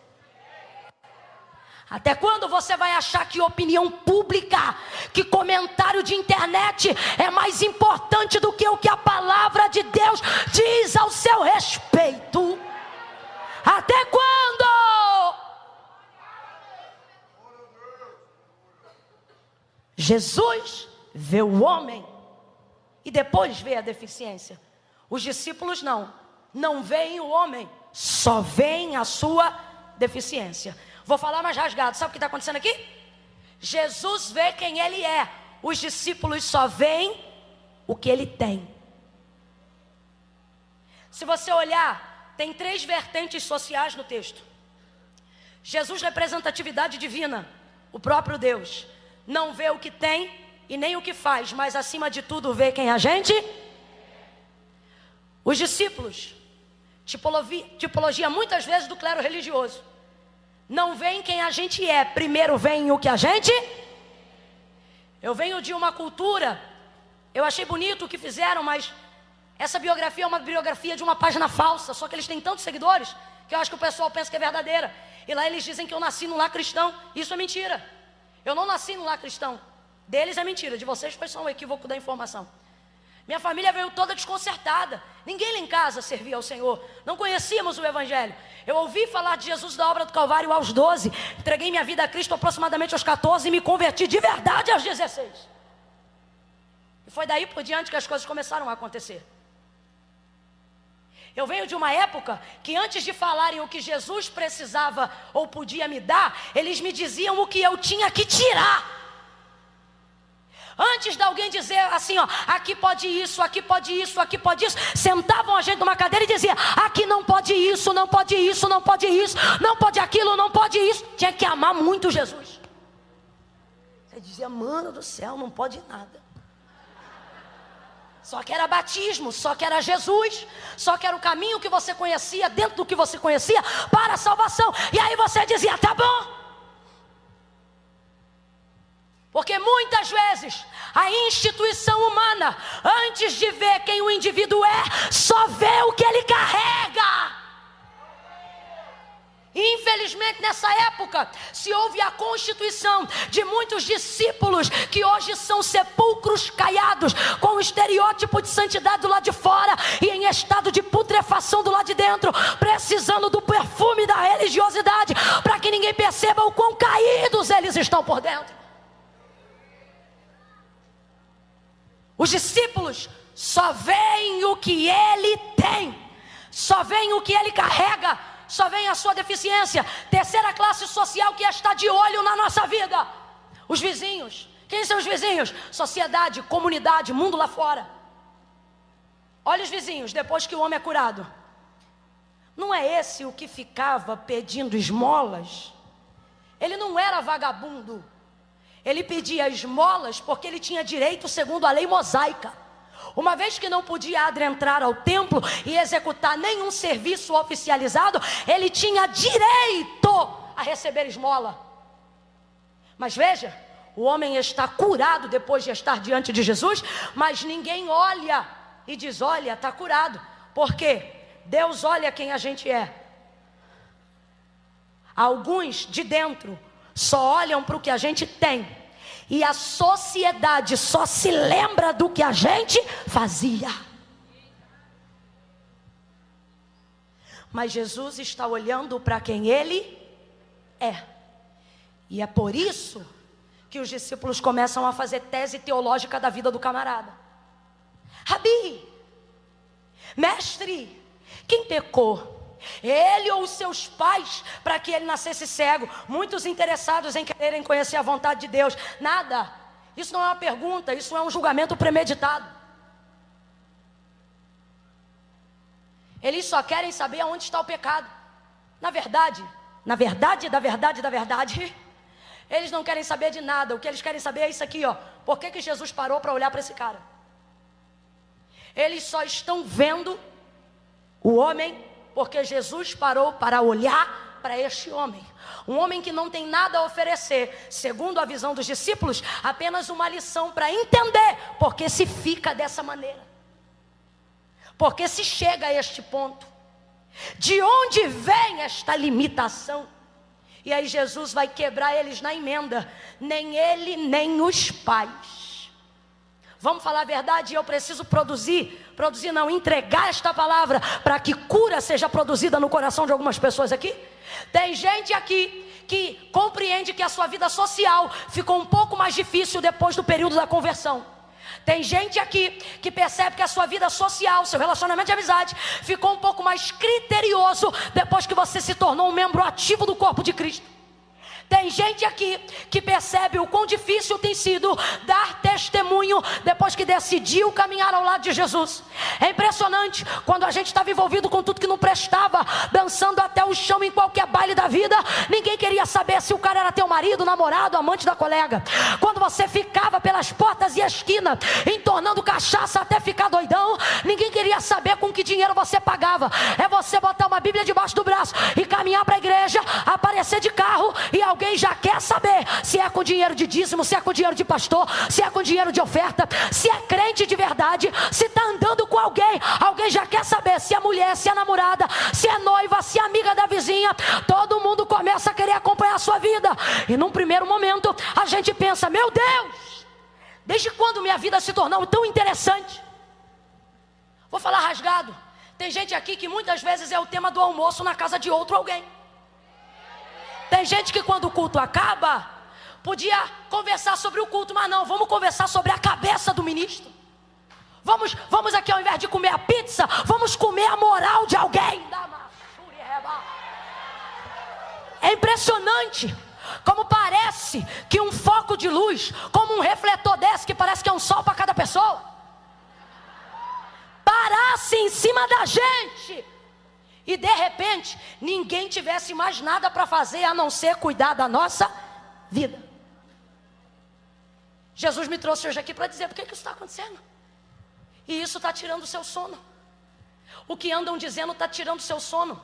Até quando você vai achar que opinião pública, que comentário de internet é mais importante do que o que a palavra de Deus diz ao seu respeito? Até quando? Jesus vê o homem e depois vê a deficiência. Os discípulos não veem o homem, só veem a sua deficiência. Vou falar mais rasgado. Sabe o que está acontecendo aqui? Jesus vê quem ele é. os discípulos só veem o que ele tem. Se você olhar, tem 3 vertentes sociais no texto. Jesus, representatividade divina, o próprio Deus, não vê o que tem e nem o que faz, mas acima de tudo vê quem a gente. Os discípulos, tipologia muitas vezes do clero religioso, não veem quem a gente é, primeiro veem o que a gente. Eu venho de uma cultura, eu achei bonito o que fizeram, mas essa biografia é uma biografia de uma página falsa, só que eles têm tantos seguidores que eu acho que o pessoal pensa que é verdadeira. E lá eles dizem que eu nasci num lar cristão. Isso é mentira. Eu não nasci num lar cristão. Deles é mentira, de vocês foi só um equívoco da informação. Minha família veio toda desconcertada. Ninguém lá em casa servia ao Senhor. Não conhecíamos o Evangelho. Eu ouvi falar de Jesus da obra do Calvário aos 12. Entreguei minha vida a Cristo aproximadamente aos 14 e me converti de verdade aos 16. E foi daí por diante que as coisas começaram a acontecer. Eu venho de uma época que antes de falarem o que Jesus precisava ou podia me dar, eles me diziam o que eu tinha que tirar. Antes de alguém dizer assim, ó, aqui pode isso, aqui pode isso, aqui pode isso, sentavam a gente numa cadeira e diziam, aqui não pode isso, não pode isso, não pode isso, não pode aquilo, não pode isso. Tinha que amar muito Jesus. Você dizia, mano do céu, não pode nada. Só que era batismo, só que era Jesus, só que era o caminho que você conhecia, dentro do que você conhecia, para a salvação. E aí você dizia, tá bom. Porque muitas vezes a instituição humana, antes de ver quem o indivíduo é, só vê o que ele carrega. Infelizmente nessa época se houve a constituição de muitos discípulos que hoje são sepulcros caiados, com o estereótipo de santidade do lado de fora e em estado de putrefação do lado de dentro, precisando do perfume da religiosidade para que ninguém perceba o quão caídos eles estão por dentro. Os discípulos só veem o que ele tem, só veem o que ele carrega, só vem a sua deficiência. Terceira classe social que está de olho na nossa vida: os vizinhos. Quem são os vizinhos? Sociedade, comunidade, mundo lá fora. Olha os vizinhos, depois que o homem é curado. Não é esse o que ficava pedindo esmolas? Ele não era vagabundo. Ele pedia esmolas porque ele tinha direito segundo a lei mosaica. Uma vez que não podia adentrar ao templo e executar nenhum serviço oficializado, ele tinha direito a receber esmola. Mas veja, o homem está curado depois de estar diante de Jesus, mas ninguém olha e diz, olha, está curado. Por quê? Deus olha quem a gente é. Alguns de dentro só olham para o que a gente tem. E a sociedade só se lembra do que a gente fazia. Mas Jesus está olhando para quem ele é. E é por isso que os discípulos começam a fazer tese teológica da vida do camarada. Rabi, mestre, quem pecou? Ele ou os seus pais, para que ele nascesse cego? Muitos interessados em quererem conhecer a vontade de Deus. Nada, isso não é uma pergunta, isso é um julgamento premeditado. Eles só querem saber aonde está o pecado. Na verdade, eles não querem saber de nada. O que eles querem saber é isso aqui, ó. Por que Jesus parou para olhar para esse cara? Eles só estão vendo o homem porque Jesus parou para olhar para este homem. Um homem que não tem nada a oferecer, segundo a visão dos discípulos, apenas uma lição para entender porque se fica dessa maneira, porque se chega a este ponto, de onde vem esta limitação. E aí Jesus vai quebrar eles na emenda. Nem ele, nem os pais. Vamos falar a verdade, eu preciso entregar esta palavra para que cura seja produzida no coração de algumas pessoas aqui. Tem gente aqui que compreende que a sua vida social ficou um pouco mais difícil depois do período da conversão. Tem gente aqui que percebe que a sua vida social, seu relacionamento de amizade, ficou um pouco mais criterioso depois que você se tornou um membro ativo do corpo de Cristo. Tem gente aqui que percebe o quão difícil tem sido dar testemunho depois que decidiu caminhar ao lado de Jesus. É impressionante quando a gente estava envolvido com tudo que não prestava, dançando até o chão em qualquer baile da vida. Ninguém queria saber se o cara era teu marido, namorado, amante da colega. Quando você ficava pelas portas e esquinas, entornando cachaça até ficar doidão, ninguém queria saber com que dinheiro você pagava. É você botar uma Bíblia debaixo do braço e caminhar para a igreja, aparecer de carro e alguém já quer saber se é com dinheiro de dízimo, se é com dinheiro de pastor, se é com dinheiro de oferta, se é crente de verdade, se está andando com alguém. Alguém já quer saber se é mulher, se é namorada, se é noiva, se é amiga da vizinha. Todo mundo começa a querer acompanhar a sua vida. E num primeiro momento a gente pensa: meu Deus, desde quando minha vida se tornou tão interessante? Vou falar rasgado. Tem gente aqui que muitas vezes é o tema do almoço na casa de outro alguém. Tem gente que quando o culto acaba, podia conversar sobre o culto, mas não, vamos conversar sobre a cabeça do ministro. Vamos aqui, ao invés de comer a pizza, vamos comer a moral de alguém. É impressionante como parece que um foco de luz, como um refletor desse, que parece que é um sol para cada pessoa, parasse em cima da gente e de repente ninguém tivesse mais nada para fazer a não ser cuidar da nossa vida. Jesus me trouxe hoje aqui para dizer: por que isso está acontecendo? E isso está tirando o seu sono. O que andam dizendo está tirando o seu sono.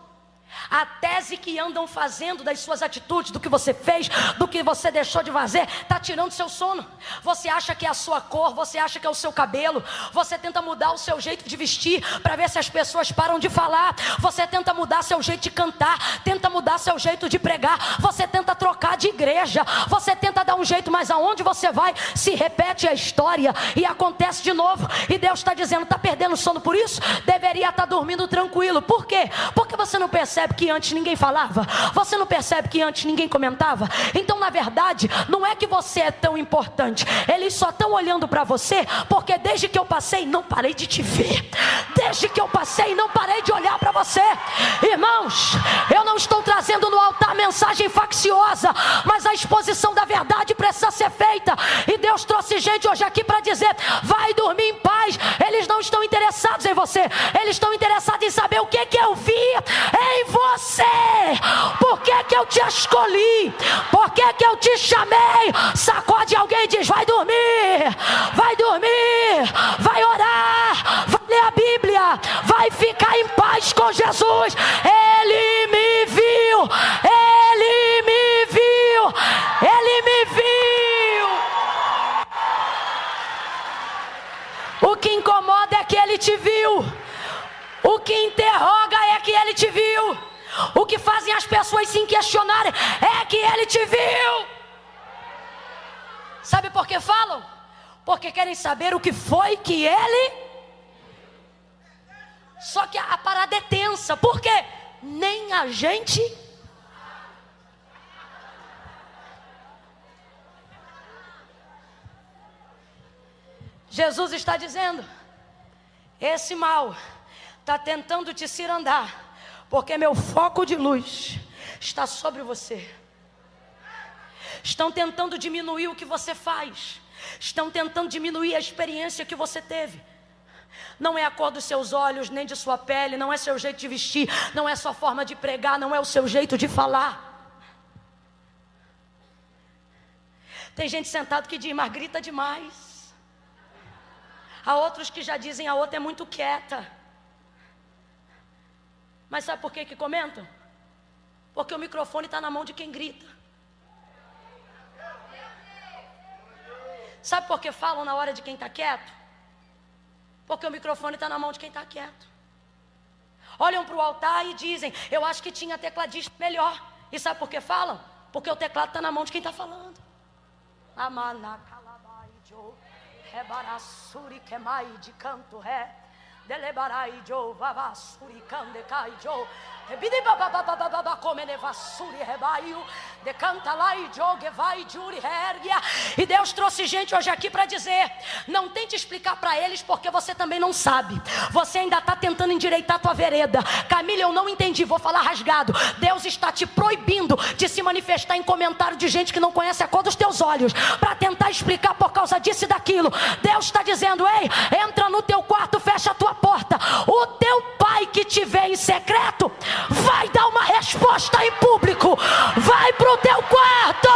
A tese que andam fazendo das suas atitudes, do que você fez, do que você deixou de fazer, está tirando seu sono. Você acha que é a sua cor, você acha que é o seu cabelo, você tenta mudar o seu jeito de vestir para ver se as pessoas param de falar. Você tenta mudar seu jeito de cantar, tenta mudar seu jeito de pregar, você tenta trocar de igreja, você tenta dar um jeito, mas aonde você vai se repete a história e acontece de novo. E Deus está dizendo: está perdendo sono por isso? Deveria estar dormindo tranquilo. Por quê? Porque você não percebe que antes ninguém falava? Você não percebe que antes ninguém comentava? Então na verdade não é que você é tão importante, eles só estão olhando para você porque desde que eu passei não parei de te ver, desde que eu passei não parei de olhar para você. Irmãos, eu não estou trazendo no altar mensagem facciosa, mas a exposição da verdade precisa ser feita. E Deus trouxe gente hoje aqui para dizer: vai dormir em paz. Eles não estão interessados em você, eles estão interessados em saber o que eu vi em você. Por que eu te escolhi? Por que eu te chamei? Sacode alguém e diz: vai dormir, vai dormir, vai orar, vai ler a Bíblia, vai ficar em paz com Jesus. Ele me viu, ele me viu, ele me viu. O que incomoda é que ele te viu. O que interroga é que ele te viu. O que fazem as pessoas se questionarem é que ele te viu. Sabe por que falam? Porque querem saber o que foi que ele... Só que a parada é tensa. Por quê? Nem a gente... Jesus está dizendo: esse mal está tentando te cirandar, porque meu foco de luz está sobre você. Estão tentando diminuir o que você faz, estão tentando diminuir a experiência que você teve. Não é a cor dos seus olhos, nem de sua pele, não é seu jeito de vestir, não é sua forma de pregar, não é o seu jeito de falar. Tem gente sentado que diz: mas grita demais. Há outros que já dizem: a outra é muito quieta. Mas sabe por que comentam? Porque o microfone está na mão de quem grita. Sabe por que falam na hora de quem está quieto? Porque o microfone está na mão de quem está quieto. Olham para o altar e dizem: eu acho que tinha tecladista melhor. E sabe por que falam? Porque o teclado está na mão de quem está falando. Amana calabai jo rebarassuri quemai de canto ré. Delebarai jo vavassuri candecai jo. E Deus trouxe gente hoje aqui para dizer: não tente explicar para eles, porque você também não sabe. Você ainda está tentando endireitar a tua vereda. Camila, eu não entendi, vou falar rasgado. Deus está te proibindo de se manifestar em comentário de gente que não conhece a cor dos teus olhos, para tentar explicar por causa disso e daquilo. Deus está dizendo: ei, entra no teu quarto, fecha a tua porta. O teu pai que te vê em secreto vai dar uma resposta em público. Vai pro teu quarto.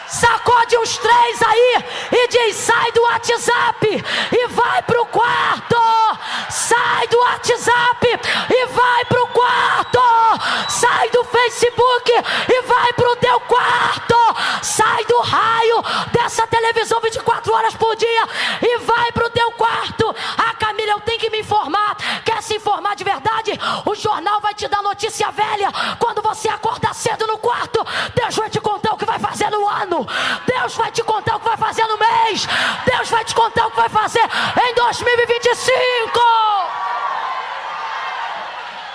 Sacode os 3 aí e diz: sai do WhatsApp e vai pro quarto. Sai do WhatsApp e vai pro quarto. Sai do Facebook e vai pro teu quarto. Sai do raio dessa televisão 24 horas por dia e vai pro teu quarto. Ah, Camila, eu tenho que me informar. Quer se informar de verdade? O jornal vai te dar notícia velha. Quando você acordar cedo no quarto, Deus vai te contar o que vai fazer no ano. Deus vai te contar o que vai fazer no mês. Deus vai te contar o que vai fazer em 2025.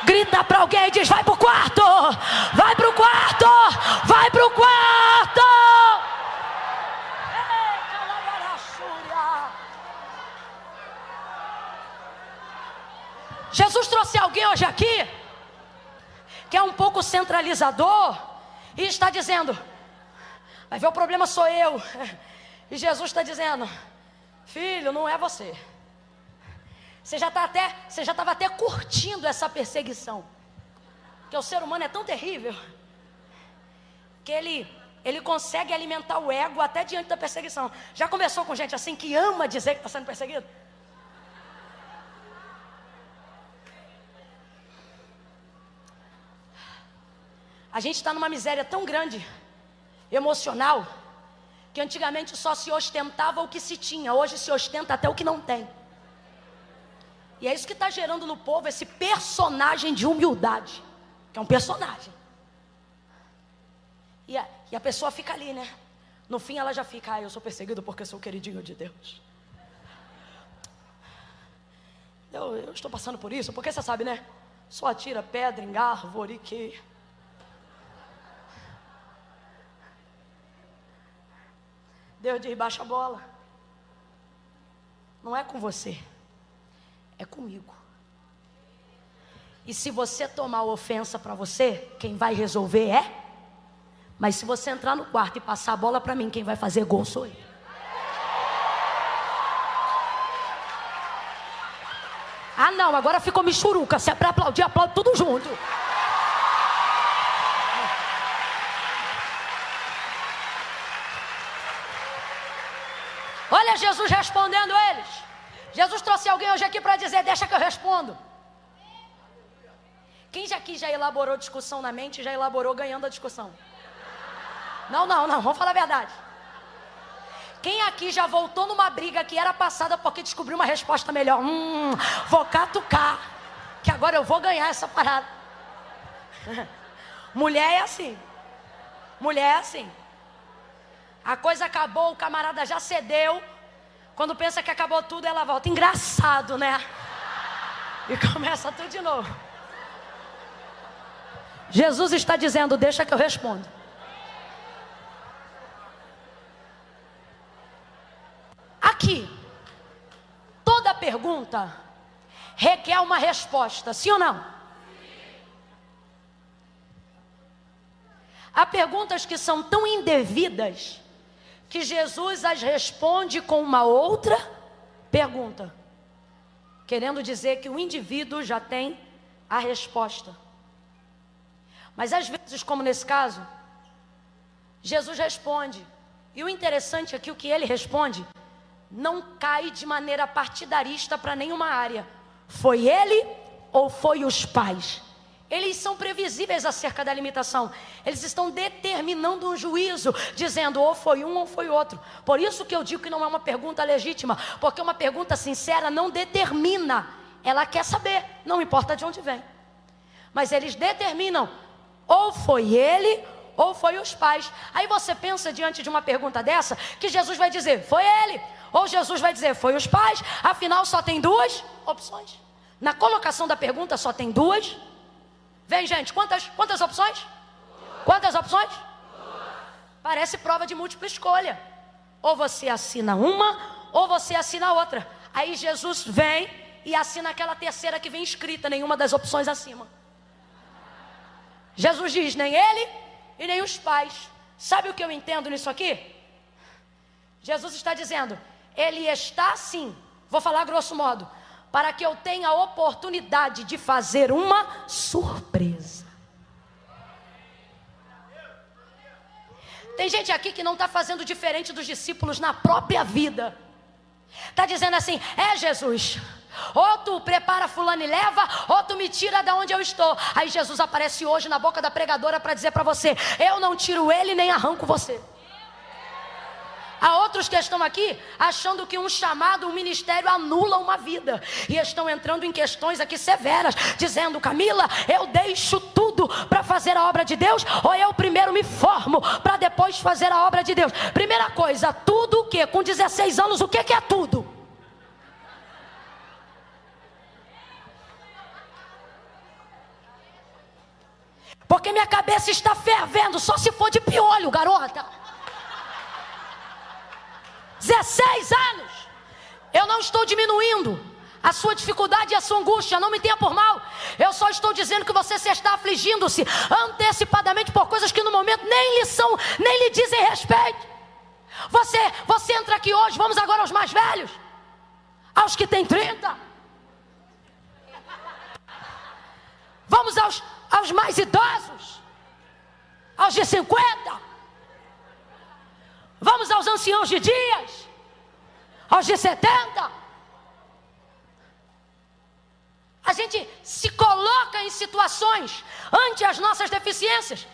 Grita para alguém e diz: vai pro quarto. Vai pro quarto. Vai pro quarto. Jesus trouxe alguém hoje aqui que é um pouco centralizador e está dizendo: vai ver, o problema sou eu. E Jesus está dizendo: filho, não é você. Você já estava até curtindo essa perseguição. Porque o ser humano é tão terrível que ele consegue alimentar o ego até diante da perseguição. Já conversou com gente assim que ama dizer que está sendo perseguido? A gente está numa miséria tão grande emocional, que antigamente só se ostentava o que se tinha. Hoje se ostenta até o que não tem. E é isso que está gerando no povo esse personagem de humildade, que é um personagem. E a pessoa fica ali, né? No fim ela já fica: ah, eu sou perseguido porque sou queridinho de Deus. Eu estou passando por isso, porque você sabe, né? Só atira pedra em árvore que... Deus diz: baixa a bola. Não é com você, é comigo. E se você tomar ofensa para você, quem vai resolver é. Mas se você entrar no quarto e passar a bola para mim, quem vai fazer gol sou eu. Ah não, agora ficou michuruca. Se é para aplaudir, aplaude tudo junto. Olha Jesus respondendo eles. Jesus trouxe alguém hoje aqui para dizer: deixa que eu respondo. Quem aqui já elaborou discussão na mente, já elaborou ganhando a discussão? Não, vamos falar a verdade. Quem aqui já voltou numa briga que era passada porque descobriu uma resposta melhor? Vou catucar, que agora eu vou ganhar essa parada. Mulher é assim. Mulher é assim. A coisa acabou, o camarada já cedeu. Quando pensa que acabou tudo, ela volta. Engraçado, né? E começa tudo de novo. Jesus está dizendo: deixa que eu respondo. Aqui, toda pergunta requer uma resposta, sim ou não? Há perguntas que são tão indevidas que Jesus as responde com uma outra pergunta, querendo dizer que o indivíduo já tem a resposta. Mas às vezes, como nesse caso, Jesus responde, e o interessante é que o que ele responde não cai de maneira partidarista para nenhuma área. Foi ele ou foi os pais? Eles são previsíveis acerca da limitação. Eles estão determinando um juízo, dizendo ou foi um ou foi outro. Por isso que eu digo que não é uma pergunta legítima, porque uma pergunta sincera não determina. Ela quer saber, não importa de onde vem. Mas eles determinam, ou foi ele ou foi os pais. Aí você pensa diante de uma pergunta dessa, que Jesus vai dizer, foi ele. Ou Jesus vai dizer, foi os pais. Afinal só tem duas opções. Na colocação da pergunta só tem duas. Vem gente, quantas opções? Quantas opções? Parece prova de múltipla escolha. Ou você assina uma, ou você assina a outra. Aí Jesus vem e assina aquela terceira que vem escrita, nenhuma das opções acima. Jesus diz, nem ele e nem os pais. Sabe o que eu entendo nisso aqui? Jesus está dizendo, ele está sim, vou falar grosso modo, para que eu tenha a oportunidade de fazer uma surpresa. Tem gente aqui que não está fazendo diferente dos discípulos na própria vida. Está dizendo assim, Jesus, ou tu prepara fulano e leva, ou tu me tira da onde eu estou. Aí Jesus aparece hoje na boca da pregadora para dizer para você, eu não tiro ele nem arranco você. Há outros que estão aqui achando que um chamado, um ministério anula uma vida. E estão entrando em questões aqui severas, dizendo, Camila, eu deixo tudo para fazer a obra de Deus, ou eu primeiro me formo para depois fazer a obra de Deus. Primeira coisa, tudo o quê? Com 16 anos, o que é tudo? Porque minha cabeça está fervendo, só se for de piolho, garota. 16 anos. Eu não estou diminuindo a sua dificuldade e a sua angústia, não me tenha por mal. Eu só estou dizendo que você se está afligindo-se antecipadamente por coisas que no momento nem lhe dizem respeito. Você entra aqui hoje, vamos agora aos mais velhos, aos que têm 30. Vamos aos mais idosos, aos de 50. Vamos aos anciãos de dias, aos de 70. A gente se coloca em situações ante as nossas deficiências.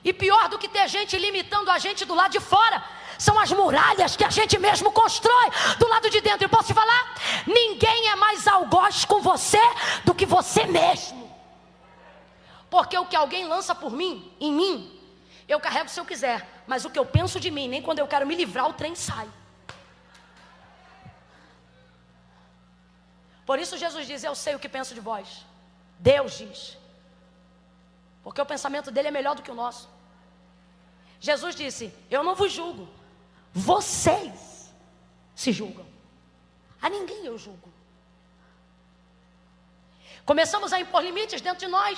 E pior do que ter gente limitando a gente do lado de fora, são as muralhas que a gente mesmo constrói do lado de dentro. E posso te falar? Ninguém é mais algoz com você do que você mesmo. Porque o que alguém lança por mim, em mim, eu carrego se eu quiser. Mas o que eu penso de mim, nem quando eu quero me livrar, o trem sai. Por isso Jesus diz, eu sei o que penso de vós. Deus diz. Porque o pensamento dele é melhor do que o nosso. Jesus disse, eu não vos julgo. Vocês se julgam. A ninguém eu julgo. Começamos a impor limites dentro de nós.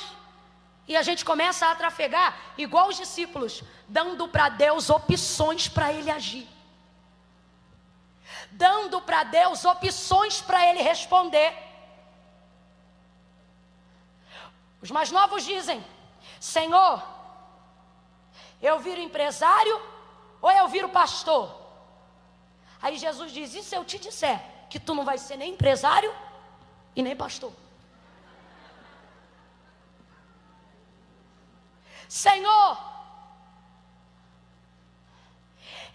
E a gente começa a trafegar, igual os discípulos, dando para Deus opções para Ele agir. Dando para Deus opções para Ele responder. Os mais novos dizem, Senhor, eu viro empresário ou eu viro pastor? Aí Jesus diz, e se eu te disser que tu não vai ser nem empresário e nem pastor? Senhor,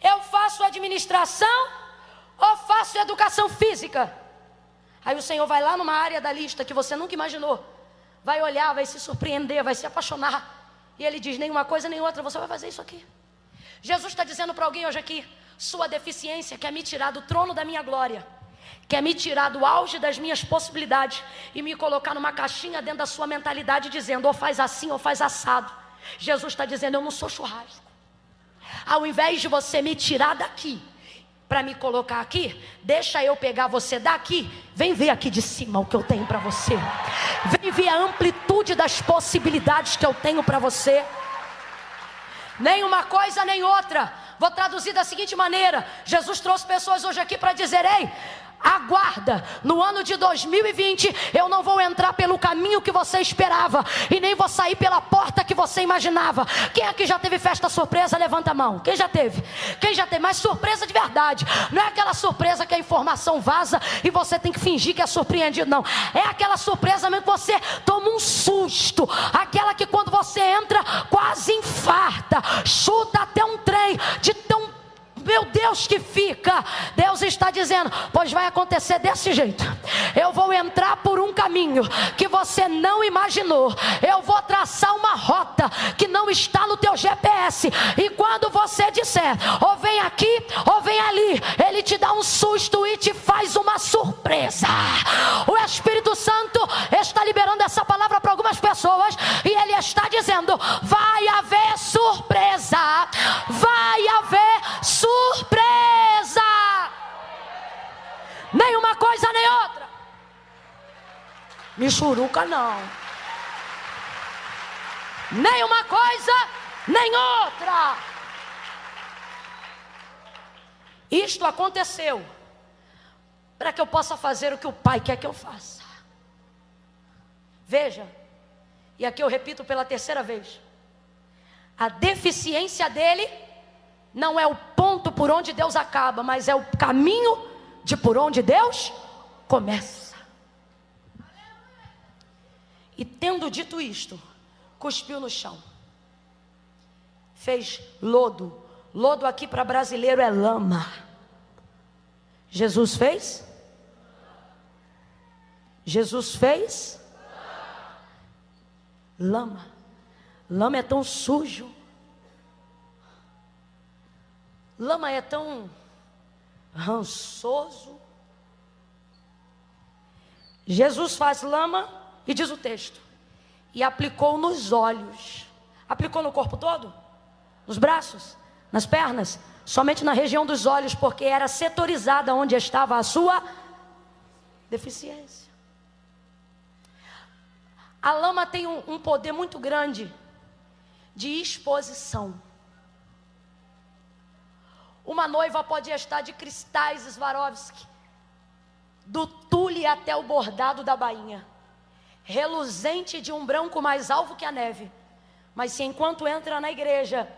eu faço administração ou faço educação física? Aí o Senhor vai lá numa área da lista que você nunca imaginou, vai olhar, vai se surpreender, vai se apaixonar, e Ele diz, nenhuma coisa nem outra, você vai fazer isso aqui. Jesus está dizendo para alguém hoje aqui, sua deficiência quer me tirar do trono da minha glória, quer me tirar do auge das minhas possibilidades e me colocar numa caixinha dentro da sua mentalidade, dizendo, ou faz assim ou faz assado. Jesus está dizendo, eu não sou churrasco. Ao invés de você me tirar daqui para me colocar aqui, deixa eu pegar você daqui. Vem ver aqui de cima o que eu tenho para você. Vem ver a amplitude das possibilidades que eu tenho para você. Nem uma coisa nem outra. Vou traduzir da seguinte maneira, Jesus trouxe pessoas hoje aqui para dizer, ei, aguarda, no ano de 2020 eu não vou entrar pelo caminho que você esperava e nem vou sair pela porta que você imaginava. Quem aqui já teve festa surpresa? Levanta a mão. Quem já teve? Quem já teve? Mas surpresa de verdade. Não é aquela surpresa que a informação vaza e você tem que fingir que é surpreendido, não. É aquela surpresa mesmo que você toma um susto. Aquela que quando você entra quase infarta, chuta até um trem de tão, meu Deus, Deus que fica. Deus está dizendo: pois vai acontecer desse jeito. Eu vou entrar por um caminho que você não imaginou. Eu vou traçar uma rota que não está no teu GPS. E quando você disser, ou vem aqui, ou vem ali, Ele te dá um susto e te faz uma surpresa. O Espírito Santo está liberando essa palavra para algumas pessoas, e Ele está dizendo: vai haver surpresa. Vai haver surpresa. Nem uma coisa nem outra. Michuruca não. Nem uma coisa nem outra. Isto aconteceu para que eu possa fazer o que o Pai quer que eu faça. Veja, e aqui eu repito pela terceira vez: a deficiência dele não é o ponto por onde Deus acaba, mas é o caminho de por onde Deus começa. E tendo dito isto, cuspiu no chão, fez lodo. Lodo aqui para brasileiro é lama. Jesus fez? Jesus fez? Lama. Lama é tão sujo. Lama é tão rançoso. Jesus faz lama, e diz o texto, e aplicou nos olhos. Aplicou no corpo todo? Nos braços? Nas pernas? Somente na região dos olhos, porque era setorizada onde estava a sua deficiência. A lama tem um poder muito grande de exposição. Uma noiva pode estar de cristais Swarovski, do tule até o bordado da bainha, reluzente de um branco mais alvo que a neve. Mas se enquanto entra na igreja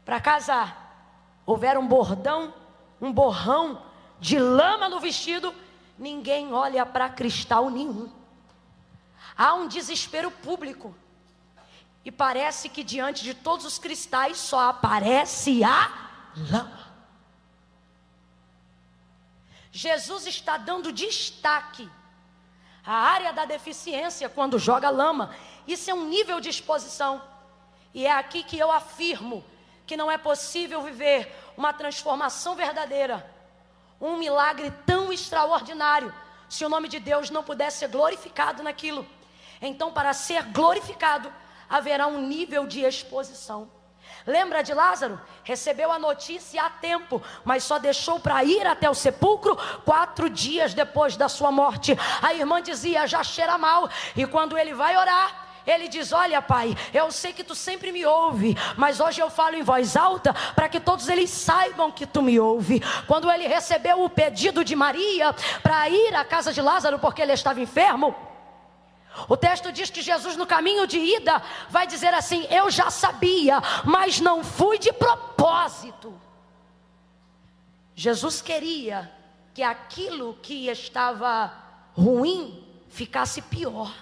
para casar, houver um bordão, um borrão de lama no vestido, ninguém olha para cristal nenhum. Há um desespero público. E parece que diante de todos os cristais só aparece a lama. Jesus está dando destaque à área da deficiência quando joga lama. Isso é um nível de exposição. E é aqui que eu afirmo que não é possível viver uma transformação verdadeira, um milagre tão extraordinário, se o nome de Deus não puder ser glorificado naquilo. Então, para ser glorificado, haverá um nível de exposição. Lembra de Lázaro? Recebeu a notícia a tempo, mas só deixou para ir até o sepulcro 4 dias depois da sua morte. A irmã dizia: já cheira mal. E quando ele vai orar, ele diz: olha, pai, eu sei que tu sempre me ouve, mas hoje eu falo em voz alta para que todos eles saibam que tu me ouve. Quando ele recebeu o pedido de Maria para ir à casa de Lázaro porque ele estava enfermo, o texto diz que Jesus, no caminho de ida, vai dizer assim: eu já sabia, mas não fui de propósito. Jesus queria que aquilo que estava ruim ficasse pior.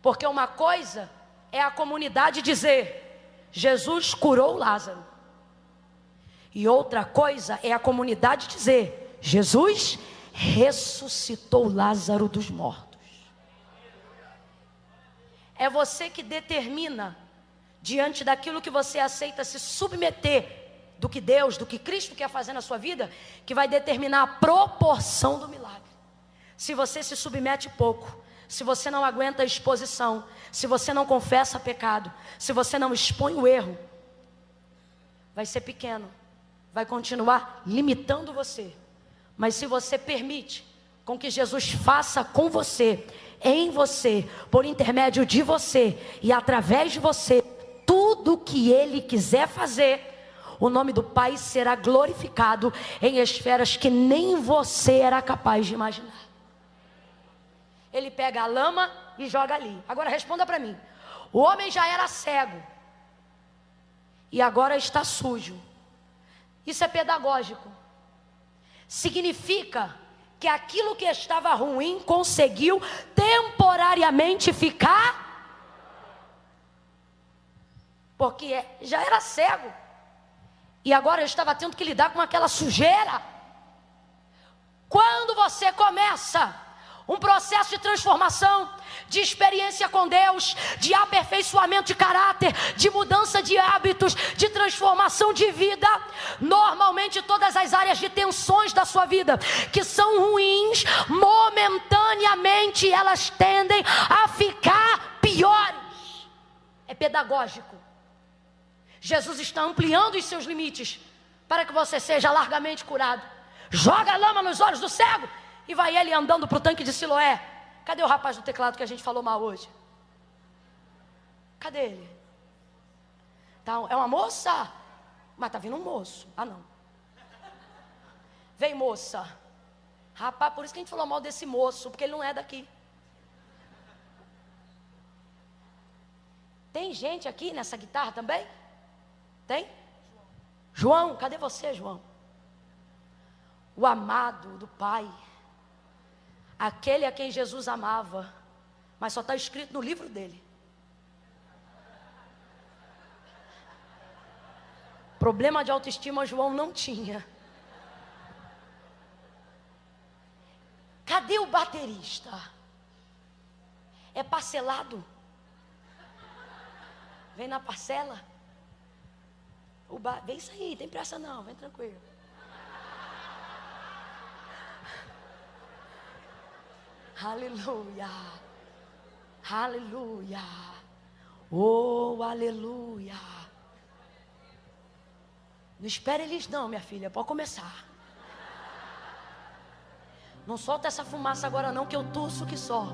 Porque uma coisa é a comunidade dizer: Jesus curou Lázaro. E outra coisa é a comunidade dizer: Jesus ressuscitou Lázaro dos mortos. É você que determina, diante daquilo que você aceita se submeter, do que Deus, do que Cristo quer fazer na sua vida, que vai determinar a proporção do milagre. Se você se submete pouco, se você não aguenta a exposição, se você não confessa pecado, se você não expõe o erro, vai ser pequeno, vai continuar limitando você. Mas se você permite com que Jesus faça com você, em você, por intermédio de você e através de você, tudo o que Ele quiser fazer, o nome do Pai será glorificado em esferas que nem você era capaz de imaginar. Ele pega a lama e joga ali. Agora responda para mim: o homem já era cego e agora está sujo. Isso é pedagógico. Significa que aquilo que estava ruim conseguiu temporariamente ficar, porque já era cego E agora eu estava tendo que lidar com aquela sujeira. Quando você começa um processo de transformação, de experiência com Deus, de aperfeiçoamento de caráter, de mudança de hábitos, de transformação de vida, normalmente todas as áreas de tensões da sua vida, que são ruins, momentaneamente elas tendem a ficar piores. É pedagógico. Jesus está ampliando os seus limites para que você seja largamente curado. Joga a lama nos olhos do cego e vai ele andando para o tanque de Siloé. Cadê o rapaz do teclado que a gente falou mal hoje? Cadê ele? Tá, é uma moça? Mas tá vindo um moço. Ah, não. Vem, moça. Rapaz, por isso que a gente falou mal desse moço, porque ele não é daqui. Tem gente aqui nessa guitarra também? Tem? João, cadê você, João? O amado do Pai. Aquele a quem Jesus amava, mas só está escrito no livro dele. Problema de autoestima João não tinha. Cadê o baterista? É parcelado? Vem na parcela? Vem isso aí, tem pressa não, vem tranquilo. Aleluia, aleluia, oh aleluia. Não espere eles não, minha filha, pode começar. Não solta essa fumaça agora não, que eu tuço que só.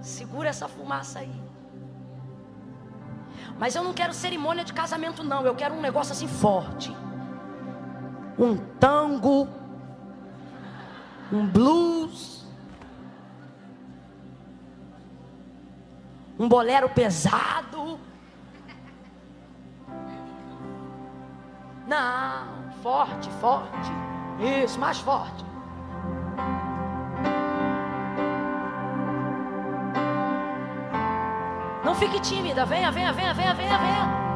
Segura essa fumaça aí. Mas eu não quero cerimônia de casamento não, eu quero um negócio assim forte. Um tango, um blues, um bolero pesado. Não, forte, forte. Isso, mais forte. Não fique tímida, venha, venha, venha, venha, venha, venha.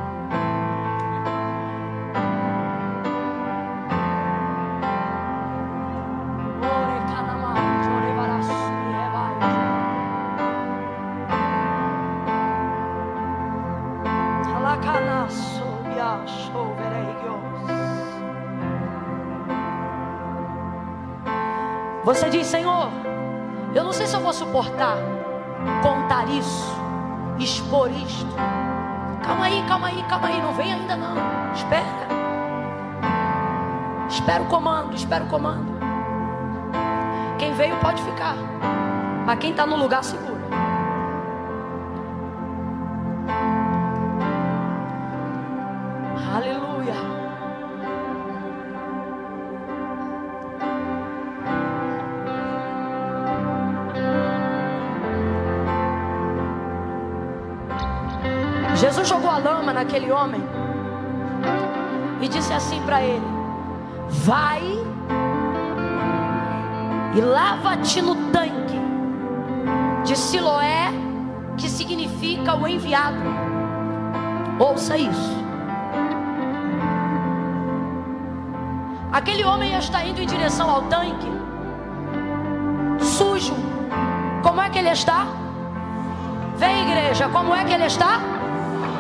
Você diz, Senhor, eu não sei se eu vou suportar contar isso, expor isto. Calma aí, calma aí, calma aí, não vem ainda não. Espera. Espera o comando, espera o comando. Quem veio pode ficar, mas quem está no lugar segura. Aleluia. Jesus jogou a lama naquele homem e disse assim para ele: vai e lava-te no tanque de Siloé, que significa o enviado. Ouça isso. Aquele homem está indo em direção ao tanque sujo. Como é que ele está? Vem, igreja, como é que ele está?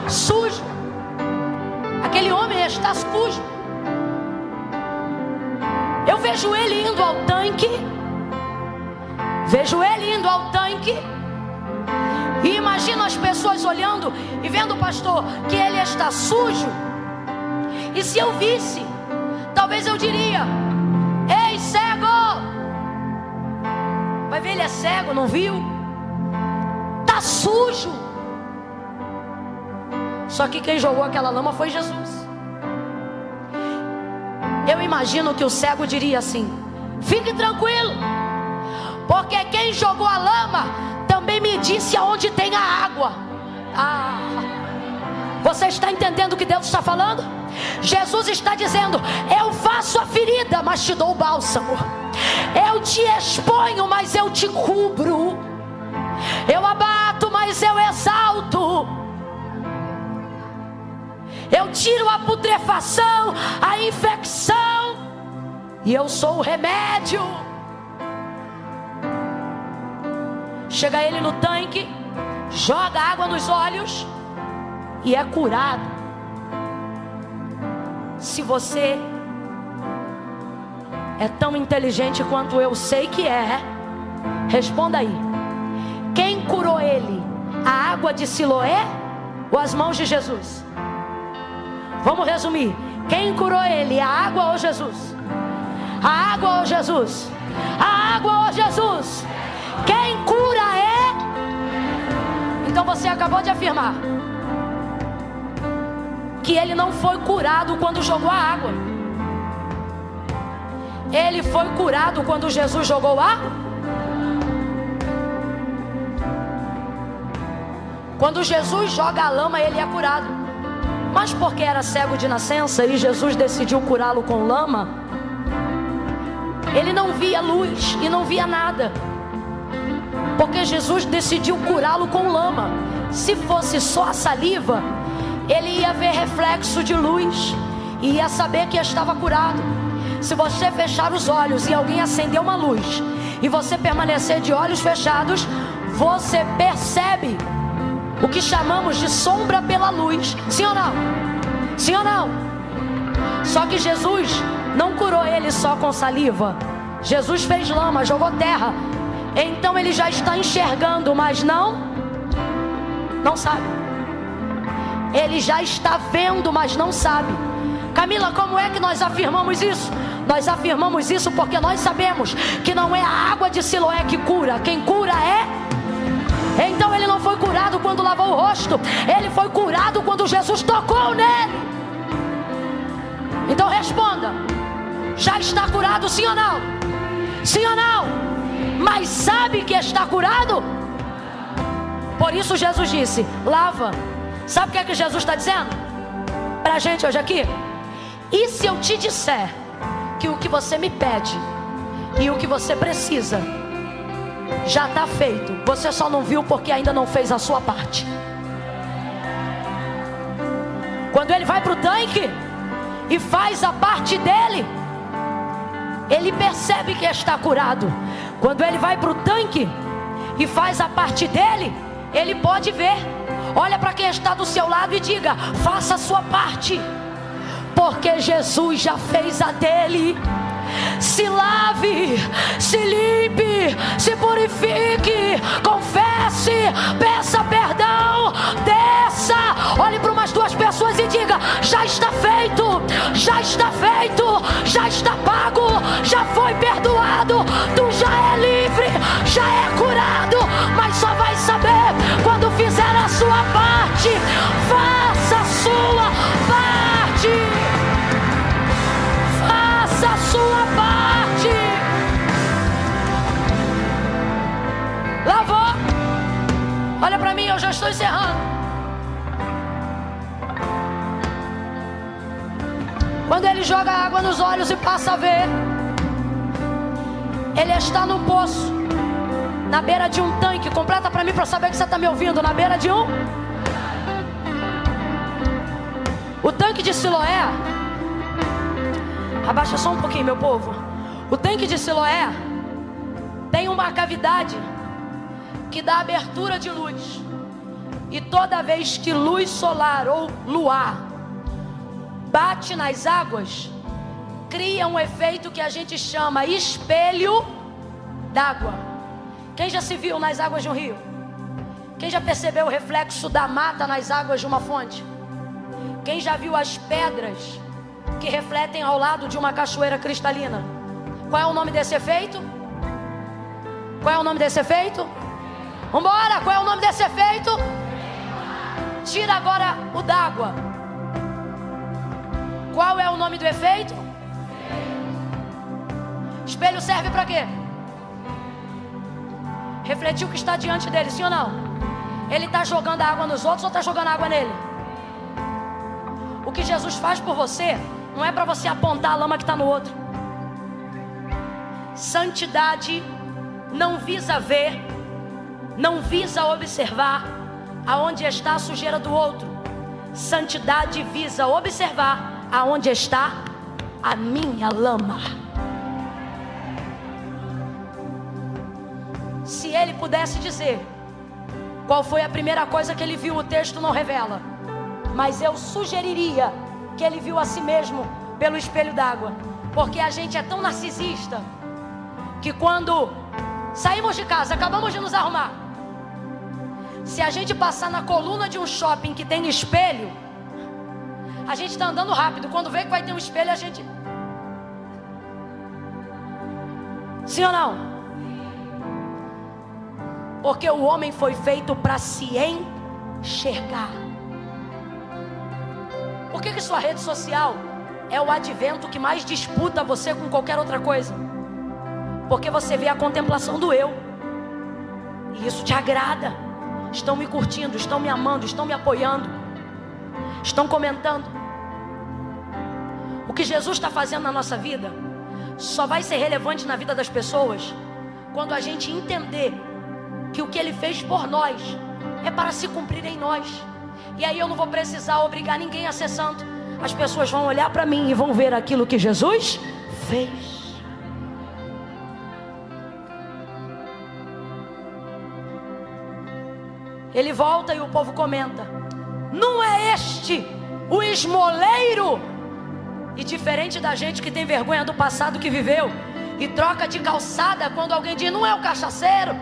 Sujo. Aquele homem está sujo. Eu vejo ele indo ao tanque. Vejo ele indo ao tanque. E imagino as pessoas olhando e vendo o pastor que ele está sujo. E se eu visse, talvez eu diria: ei, cego! Vai ver, ele é cego, não viu? Tá sujo. Só que quem jogou aquela lama foi Jesus. Eu imagino que o cego diria assim: fique tranquilo, porque quem jogou a lama também me disse aonde tem a água. Você está entendendo o que Deus está falando? Jesus está dizendo: eu faço a ferida, mas te dou o bálsamo. Eu te exponho, mas eu te cubro. Eu abato, mas eu exalto. eu tiro a putrefação, a infecção, e eu sou o remédio. Chega ele no tanque, joga água nos olhos e é curado. Se você é tão inteligente quanto eu sei que é, responda aí: quem curou ele? A água de Siloé ou as mãos de Jesus? Vamos resumir: quem curou ele? A água ou Jesus? A água ou Jesus? A água ou Jesus? Quem cura é? Então você acabou de afirmar que ele não foi curado quando jogou a água. Ele foi curado quando Jesus jogou a... Quando Jesus joga a lama, ele é curado. Mas porque era cego de nascença e Jesus decidiu curá-lo com lama, ele não via luz e não via nada, porque Jesus decidiu curá-lo com lama. Se fosse só a saliva, ele ia ver reflexo de luz e ia saber que estava curado. Se você fechar os olhos e alguém acender uma luz e você permanecer de olhos fechados, você percebe o que chamamos de sombra pela luz. Sim ou não? Sim ou não? Só que Jesus não curou ele só com saliva. Jesus fez lama, jogou terra. Então ele já está enxergando, mas não sabe. Ele já está vendo, mas não sabe. Camila, como é que nós afirmamos isso? Nós afirmamos isso porque nós sabemos que não é a água de Siloé que cura. Quem cura é... Então ele não foi curado quando lavou o rosto. Ele foi curado quando Jesus tocou nele. Então responda: já está curado, sim ou não? Sim ou não? Mas sabe que está curado? Por isso Jesus disse: lava. Sabe o que é que Jesus está dizendo pra gente hoje aqui? E se eu te disser que o que você me pede e o que você precisa já está feito, você só não viu porque ainda não fez a sua parte? Quando ele vai para o tanque e faz a parte dele, ele percebe que está curado. Quando ele vai para o tanque e faz a parte dele, ele pode ver. Olha para quem está do seu lado e diga: faça a sua parte, porque Jesus já fez a dele. Se lave, se limpe, se purifique, confesse, peça perdão, desça. Olhe para umas duas pessoas e diga: já está feito, já está feito, já está pago, já foi perdoado, tu já é livre, já é curado. Mas só vai saber quando fizer a sua parte. Faça a sua parte. Faça a sua parte. Lavou? Olha para mim, eu já estou encerrando. Quando ele joga água nos olhos e passa a ver, ele está no poço, na beira de um tanque. Completa para mim para saber que você está me ouvindo. Na beira de um... O tanque de Siloé... Abaixa só um pouquinho, meu povo. O tanque de Siloé tem uma cavidade que dá abertura de luz. E toda vez que luz solar ou luar bate nas águas, cria um efeito que a gente chama espelho d'água. Quem já se viu nas águas de um rio? Quem já percebeu o reflexo da mata nas águas de uma fonte? Quem já viu as pedras que refletem ao lado de uma cachoeira cristalina? Qual é o nome desse efeito? Qual é o nome desse efeito? Vambora, qual é o nome desse efeito? Tira agora o d'água. Qual é o nome do efeito? Espelho serve para quê? Refletir o que está diante dele, sim ou não? Ele está jogando a água nos outros ou está jogando água nele? O que Jesus faz por você não é para você apontar a lama que está no outro. Santidade não visa ver, não visa observar aonde está a sujeira do outro. Santidade visa observar aonde está a minha lama. Se ele pudesse dizer qual foi a primeira coisa que ele viu, o texto não revela, mas eu sugeriria que ele viu a si mesmo pelo espelho d'água, porque a gente é tão narcisista que quando saímos de casa, acabamos de nos arrumar, se a gente passar na coluna de um shopping que tem espelho, a gente está andando rápido. Quando vê que vai ter um espelho, a gente... Sim ou não? Porque o homem foi feito para se enxergar. Por que sua rede social é o advento que mais disputa você com qualquer outra coisa? Porque você vê a contemplação do eu, e isso te agrada. Estão me curtindo, estão me amando, estão me apoiando, estão comentando. O que Jesus está fazendo na nossa vida só vai ser relevante na vida das pessoas quando a gente entender que o que Ele fez por nós é para se cumprir em nós. E aí eu não vou precisar obrigar ninguém a ser santo. As pessoas vão olhar para mim e vão ver aquilo que Jesus fez. Ele volta e o povo comenta: não é este o esmoleiro? E diferente da gente que tem vergonha do passado que viveu e troca de calçada quando alguém diz: não é o cachaceiro,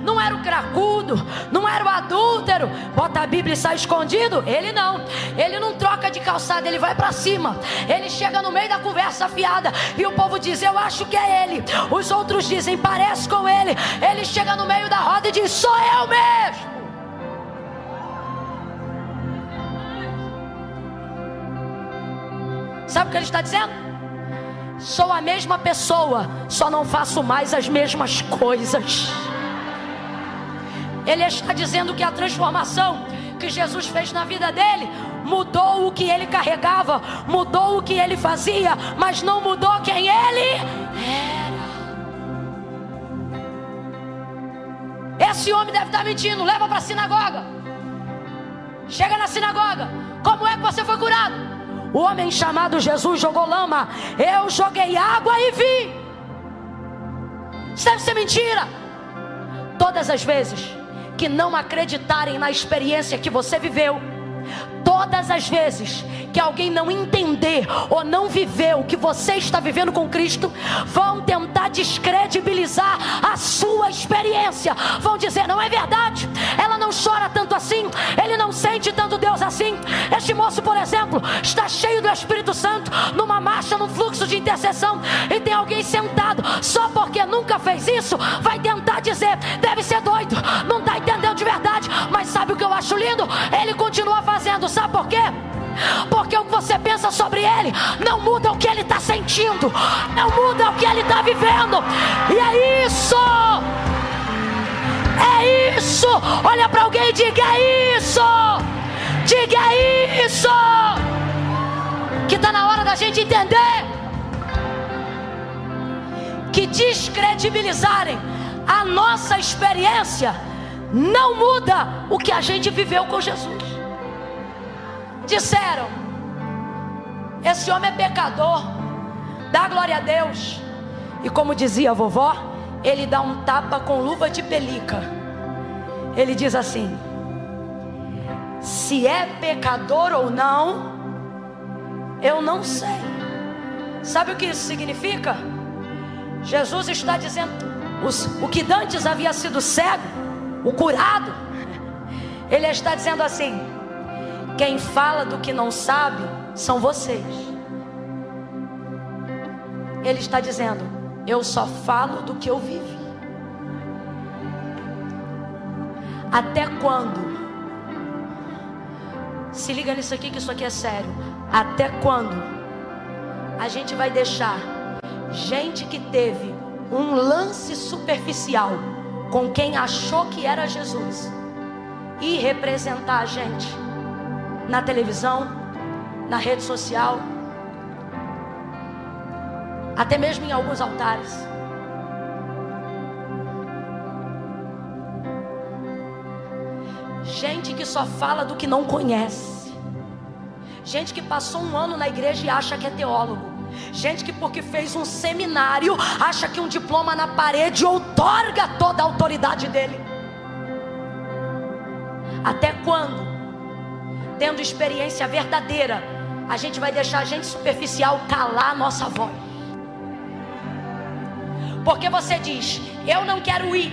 não era o cracudo, não era o adúltero, bota a Bíblia e sai escondido. Ele não troca de calçada, ele vai para cima. Ele chega no meio da conversa afiada e o povo diz: eu acho que é ele. Os outros dizem: parece com ele. Ele chega no meio da roda e diz: sou eu mesmo. Sabe o que ele está dizendo? Sou a mesma pessoa, só não faço mais as mesmas coisas. Ele está dizendo que a transformação que Jesus fez na vida dele mudou o que ele carregava, mudou o que ele fazia, mas não mudou quem ele era. Esse homem deve estar mentindo. Leva para a sinagoga. Chega na sinagoga: como é que você foi curado? O homem chamado Jesus jogou lama, eu joguei água e vi. Isso deve ser mentira. Todas as vezes que não acreditarem na experiência que você viveu, todas as vezes que alguém não entender ou não viver o que você está vivendo com Cristo, vão tentar descredibilizar a sua experiência. Vão dizer: não é verdade, ela não chora tanto assim, ele não sente tanto Deus assim. Este moço, por exemplo, está cheio do Espírito Santo, numa marcha, num fluxo de intercessão, e tem alguém sentado, só porque nunca fez isso, vai tentar dizer: deve ser doido, não está entendendo de verdade. Mas sabe o que eu acho lindo? Ele continua fazendo. Sabe por quê? Porque o que você pensa sobre ele não muda o que ele está sentindo, não muda o que ele está vivendo. E é isso. É isso. Olha para alguém e diga: é isso. Diga: é isso. Que está na hora da gente entender que descredibilizarem a nossa experiência não muda o que a gente viveu com Jesus. Disseram: esse homem é pecador, dá glória a Deus. E como dizia a vovó, ele dá um tapa com luva de pelica. Ele diz assim: se é pecador ou não, eu não sei. Sabe o que isso significa? Jesus está dizendo: o que dantes havia sido cego, o curado, ele está dizendo assim: quem fala do que não sabe são vocês. Ele está dizendo: eu só falo do que eu vivi. Até quando? Se liga nisso aqui, que isso aqui é sério. Até quando a gente vai deixar gente que teve um lance superficial com quem achou que era Jesus ir representar a gente na televisão, na rede social, até mesmo em alguns altares? Gente que só fala do que não conhece. Gente que passou um ano na igreja e acha que é teólogo. Gente que porque fez um seminário acha que um diploma na parede outorga toda a autoridade dele. Até quando, tendo experiência verdadeira, a gente vai deixar a gente superficial calar a nossa voz? Porque você diz, eu não quero ir.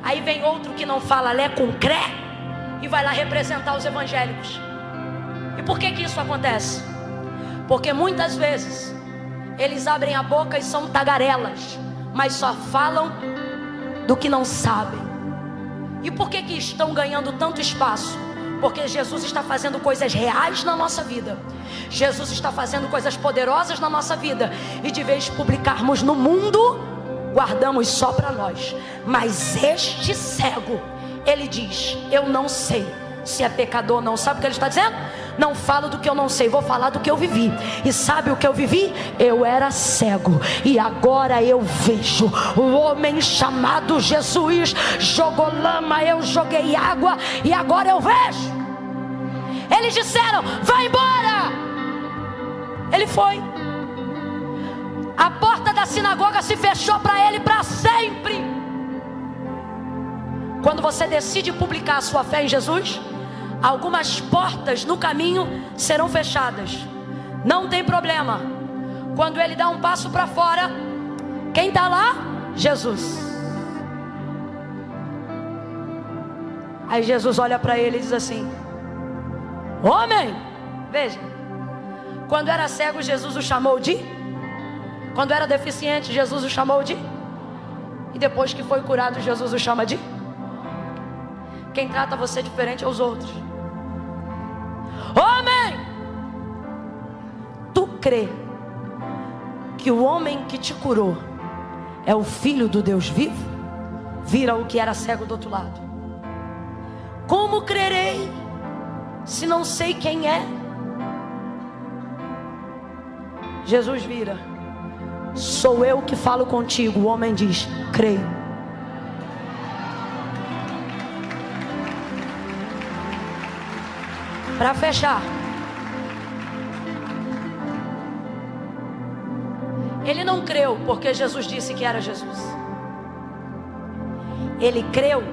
Aí vem outro que não fala lé com cré e vai lá representar os evangélicos. E por que isso acontece? Porque muitas vezes eles abrem a boca e são tagarelas, mas só falam do que não sabem. E por que estão ganhando tanto espaço? Porque Jesus está fazendo coisas reais na nossa vida. Jesus está fazendo coisas poderosas na nossa vida. E de vez de publicarmos no mundo, guardamos só para nós. Mas este cego, ele diz, eu não sei se é pecador ou não. Sabe o que ele está dizendo? Não falo do que eu não sei, vou falar do que eu vivi. E sabe o que eu vivi? Eu era cego e agora eu vejo. O homem chamado Jesus jogou lama, eu joguei água e agora eu vejo. Eles disseram, vai embora. Ele foi. A porta da sinagoga se fechou para ele para sempre. Quando você decide publicar a sua fé em Jesus, algumas portas no caminho serão fechadas. Não tem problema. Quando ele dá um passo para fora, quem está lá? Jesus. Aí Jesus olha para ele e diz assim, homem, veja, quando era cego Jesus o chamou de, quando era deficiente Jesus o chamou de, e depois que foi curado Jesus o chama de. Quem trata você diferente é os outros. Homem, tu crê que o homem que te curou é o filho do Deus vivo? Vira o que era cego do outro lado. Como crerei se não sei quem é? Jesus vira, sou eu que falo contigo. O homem diz, creio. Para fechar, ele não creu porque Jesus disse que era Jesus. Ele creu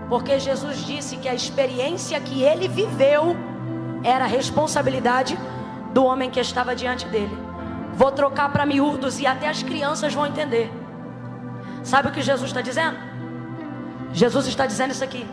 porque Jesus disse que a experiência que ele viveu era a responsabilidade do homem que estava diante dele. Vou trocar para miúdos e até as crianças vão entender. Sabe o que Jesus está dizendo? Jesus está dizendo isso aqui.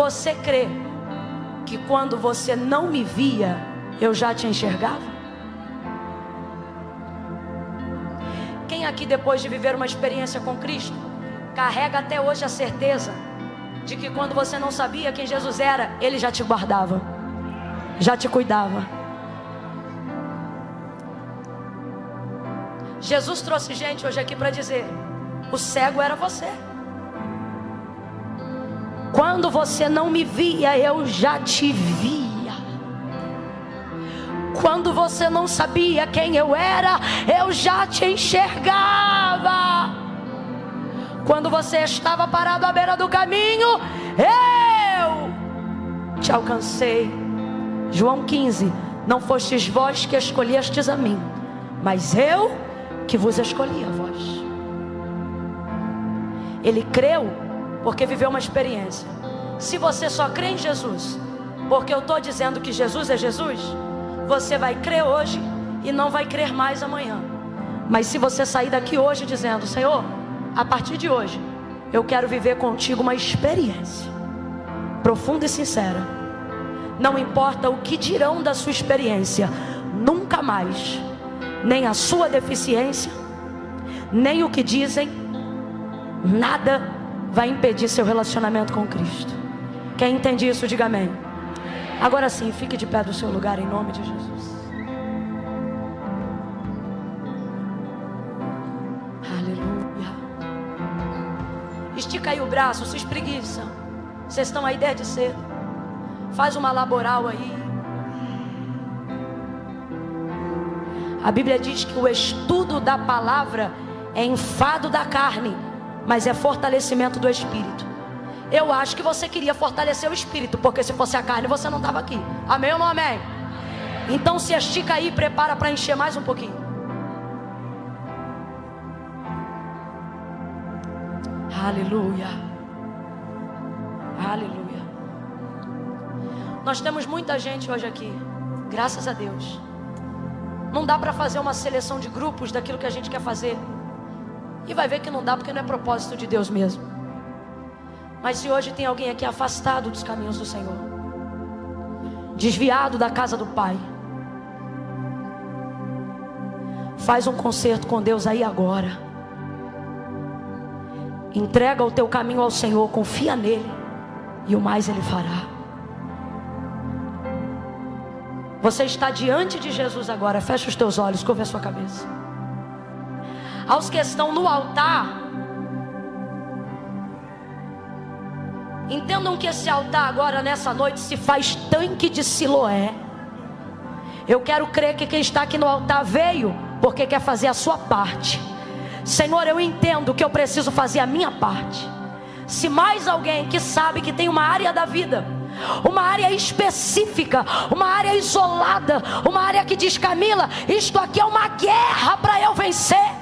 Você crê que quando você não me via, eu já te enxergava? Quem aqui, depois de viver uma experiência com Cristo, carrega até hoje a certeza de que quando você não sabia quem Jesus era, Ele já te guardava, já te cuidava? Jesus trouxe gente hoje aqui para dizer: o cego era você. Quando você não me via, eu já te via. Quando você não sabia quem eu era, eu já te enxergava. Quando você estava parado à beira do caminho, eu te alcancei. João 15: não fostes vós que escolhestes a mim, mas eu que vos escolhi a vós. Ele creu porque viveu uma experiência. Se você só crê em Jesus porque eu estou dizendo que Jesus é Jesus, você vai crer hoje e não vai crer mais amanhã. Mas se você sair daqui hoje dizendo: Senhor, a partir de hoje eu quero viver contigo uma experiência profunda e sincera, não importa o que dirão da sua experiência, nunca mais, nem a sua deficiência, nem o que dizem, nada vai impedir seu relacionamento com Cristo. Quem entende isso, diga amém. Agora sim, fique de pé do seu lugar em nome de Jesus. Aleluia. Estica aí o braço, se espreguiça. Vocês estão aí desde cedo. Faz uma laboral aí. A Bíblia diz que o estudo da palavra é enfado da carne, mas é fortalecimento do espírito. Eu acho que você queria fortalecer o espírito, porque se fosse a carne você não estava aqui. Amém ou não amém? Então se estica aí e prepara para encher mais um pouquinho. Aleluia. Aleluia. Nós temos muita gente hoje aqui, graças a Deus. Não dá para fazer uma seleção de grupos daquilo que a gente quer fazer. E vai ver que não dá, porque não é propósito de Deus mesmo. Mas se hoje tem alguém aqui afastado dos caminhos do Senhor, desviado da casa do Pai, faz um concerto com Deus aí agora. Entrega o teu caminho ao Senhor, confia nele, e o mais Ele fará. Você está diante de Jesus agora. Fecha os teus olhos, curva a sua cabeça. Aos que estão no altar, entendam que esse altar agora, nessa noite, se faz tanque de Siloé. Eu quero crer que quem está aqui no altar veio porque quer fazer a sua parte. Senhor, eu entendo que eu preciso fazer a minha parte. Se mais alguém que sabe que tem uma área da vida, uma área específica, uma área isolada, uma área que diz: Camila, isto aqui é uma guerra para eu vencer.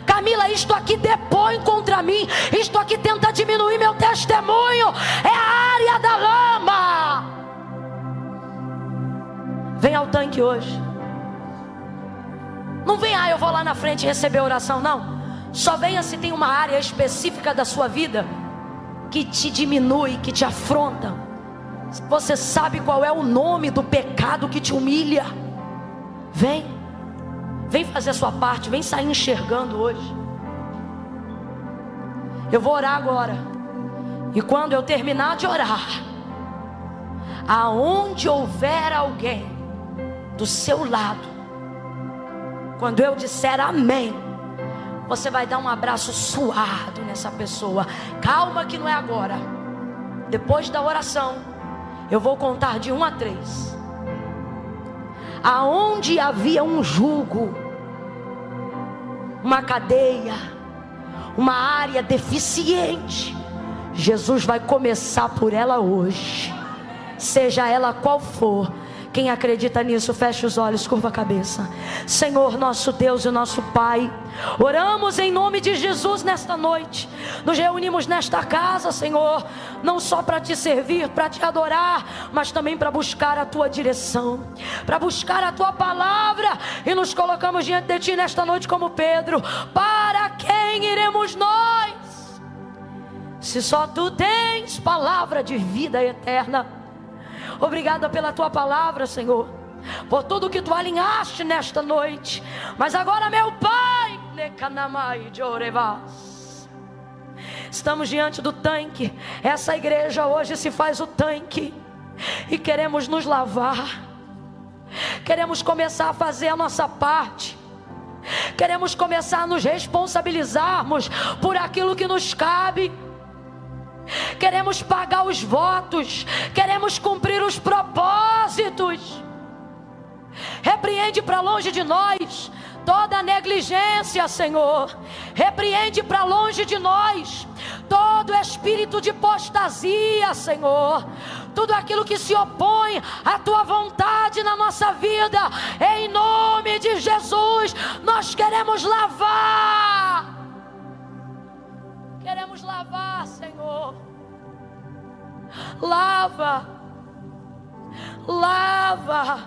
Camila, isto aqui depõe contra mim, isto aqui tenta diminuir meu testemunho, é a área da lama. Vem ao tanque hoje. Não venha, eu vou lá na frente receber oração, não. Só venha se tem uma área específica da sua vida que te diminui, que te afronta. Você sabe qual é o nome do pecado que te humilha. Vem fazer a sua parte, vem sair enxergando hoje. Eu vou orar agora. E quando eu terminar de orar, aonde houver alguém do seu lado, quando eu disser amém, você vai dar um abraço suado nessa pessoa. Calma que não é agora. Depois da oração, eu vou contar de 1 a 3. Aonde havia um jugo, uma cadeia, uma área deficiente, Jesus vai começar por ela hoje, seja ela qual for. Quem acredita nisso, feche os olhos, curva a cabeça. Senhor, nosso Deus e nosso Pai, oramos em nome de Jesus nesta noite. Nos reunimos nesta casa, Senhor, não só para te servir, para te adorar, mas também para buscar a tua direção, para buscar a tua palavra. E nos colocamos diante de ti nesta noite como Pedro. Para quem iremos nós? Se só tu tens palavra de vida eterna. Obrigada pela tua palavra, Senhor, por tudo que tu alinhaste nesta noite. Mas agora, meu Pai, estamos diante do tanque. Essa igreja hoje se faz o tanque e queremos nos lavar. Queremos começar a fazer a nossa parte. Queremos começar a nos responsabilizarmos por aquilo que nos cabe. Queremos pagar os votos. Queremos cumprir os propósitos. Repreende para longe de nós toda negligência, Senhor. Repreende para longe de nós todo espírito de apostasia, Senhor. Tudo aquilo que se opõe à tua vontade na nossa vida, em nome de Jesus, nós queremos lavar. Queremos lavar, Senhor. Lava, lava,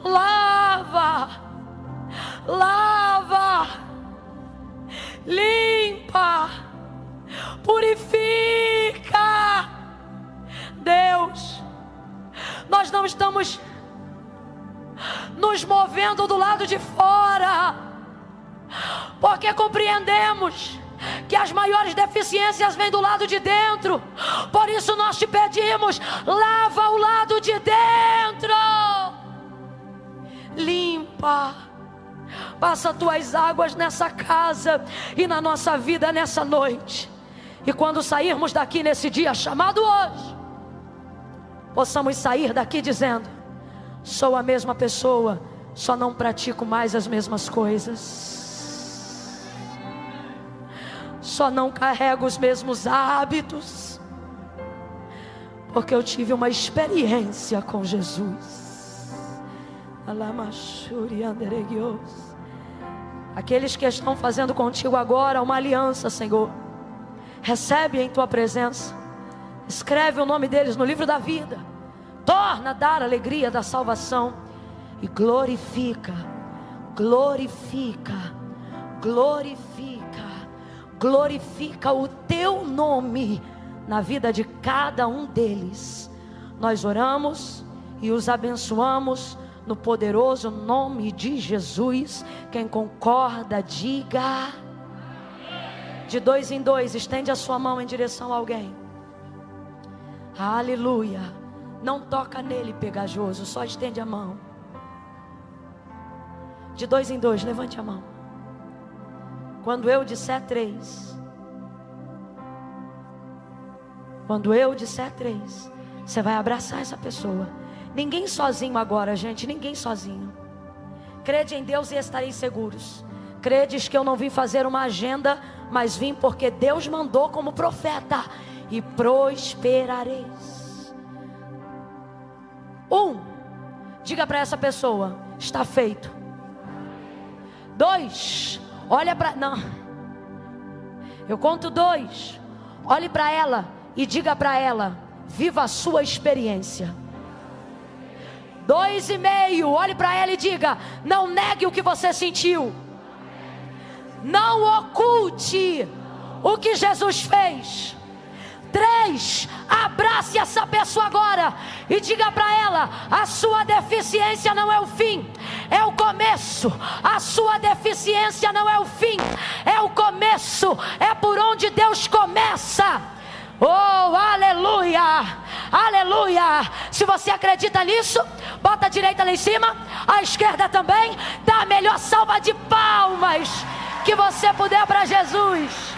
lava, lava, limpa, purifica. Deus, nós não estamos nos movendo do lado de fora, porque compreendemos que as maiores deficiências vêm do lado de dentro. Por isso nós te pedimos, lava o lado de dentro, limpa, passa tuas águas nessa casa e na nossa vida nessa noite. E quando sairmos daqui nesse dia chamado hoje, possamos sair daqui dizendo: sou a mesma pessoa, só não pratico mais as mesmas coisas, só não carrego os mesmos hábitos, porque eu tive uma experiência com Jesus. Aqueles que estão fazendo contigo agora uma aliança, Senhor, recebe em tua presença. Escreve o nome deles no livro da vida. Torna a dar a alegria da salvação. E glorifica, glorifica, glorifica, glorifica o teu nome na vida de cada um deles. Nós oramos e os abençoamos no poderoso nome de Jesus. Quem concorda, diga. De 2 em 2, estende a sua mão em direção a alguém. Aleluia. Não toca nele, pegajoso, só estende a mão. De 2 em 2, levante a mão. Quando eu disser 3, quando eu disser 3, você vai abraçar essa pessoa. Ninguém sozinho agora, gente, ninguém sozinho. Crede em Deus e estareis seguros. Credes que eu não vim fazer uma agenda, mas vim porque Deus mandou como profeta. E prosperareis. 1, diga para essa pessoa: está feito. 2, olha para... Não, eu conto 2. Olhe para ela e diga para ela: viva a sua experiência. 2,5, olhe para ela e diga: não negue o que você sentiu. Não oculte o que Jesus fez. 3, abrace essa pessoa agora e diga para ela: a sua deficiência não é o fim, é o começo. A sua deficiência não é o fim, é o começo. É por onde Deus começa. Oh, aleluia, aleluia. Se você acredita nisso, bota a direita lá em cima, a esquerda também. Dá a melhor salva de palmas que você puder para Jesus.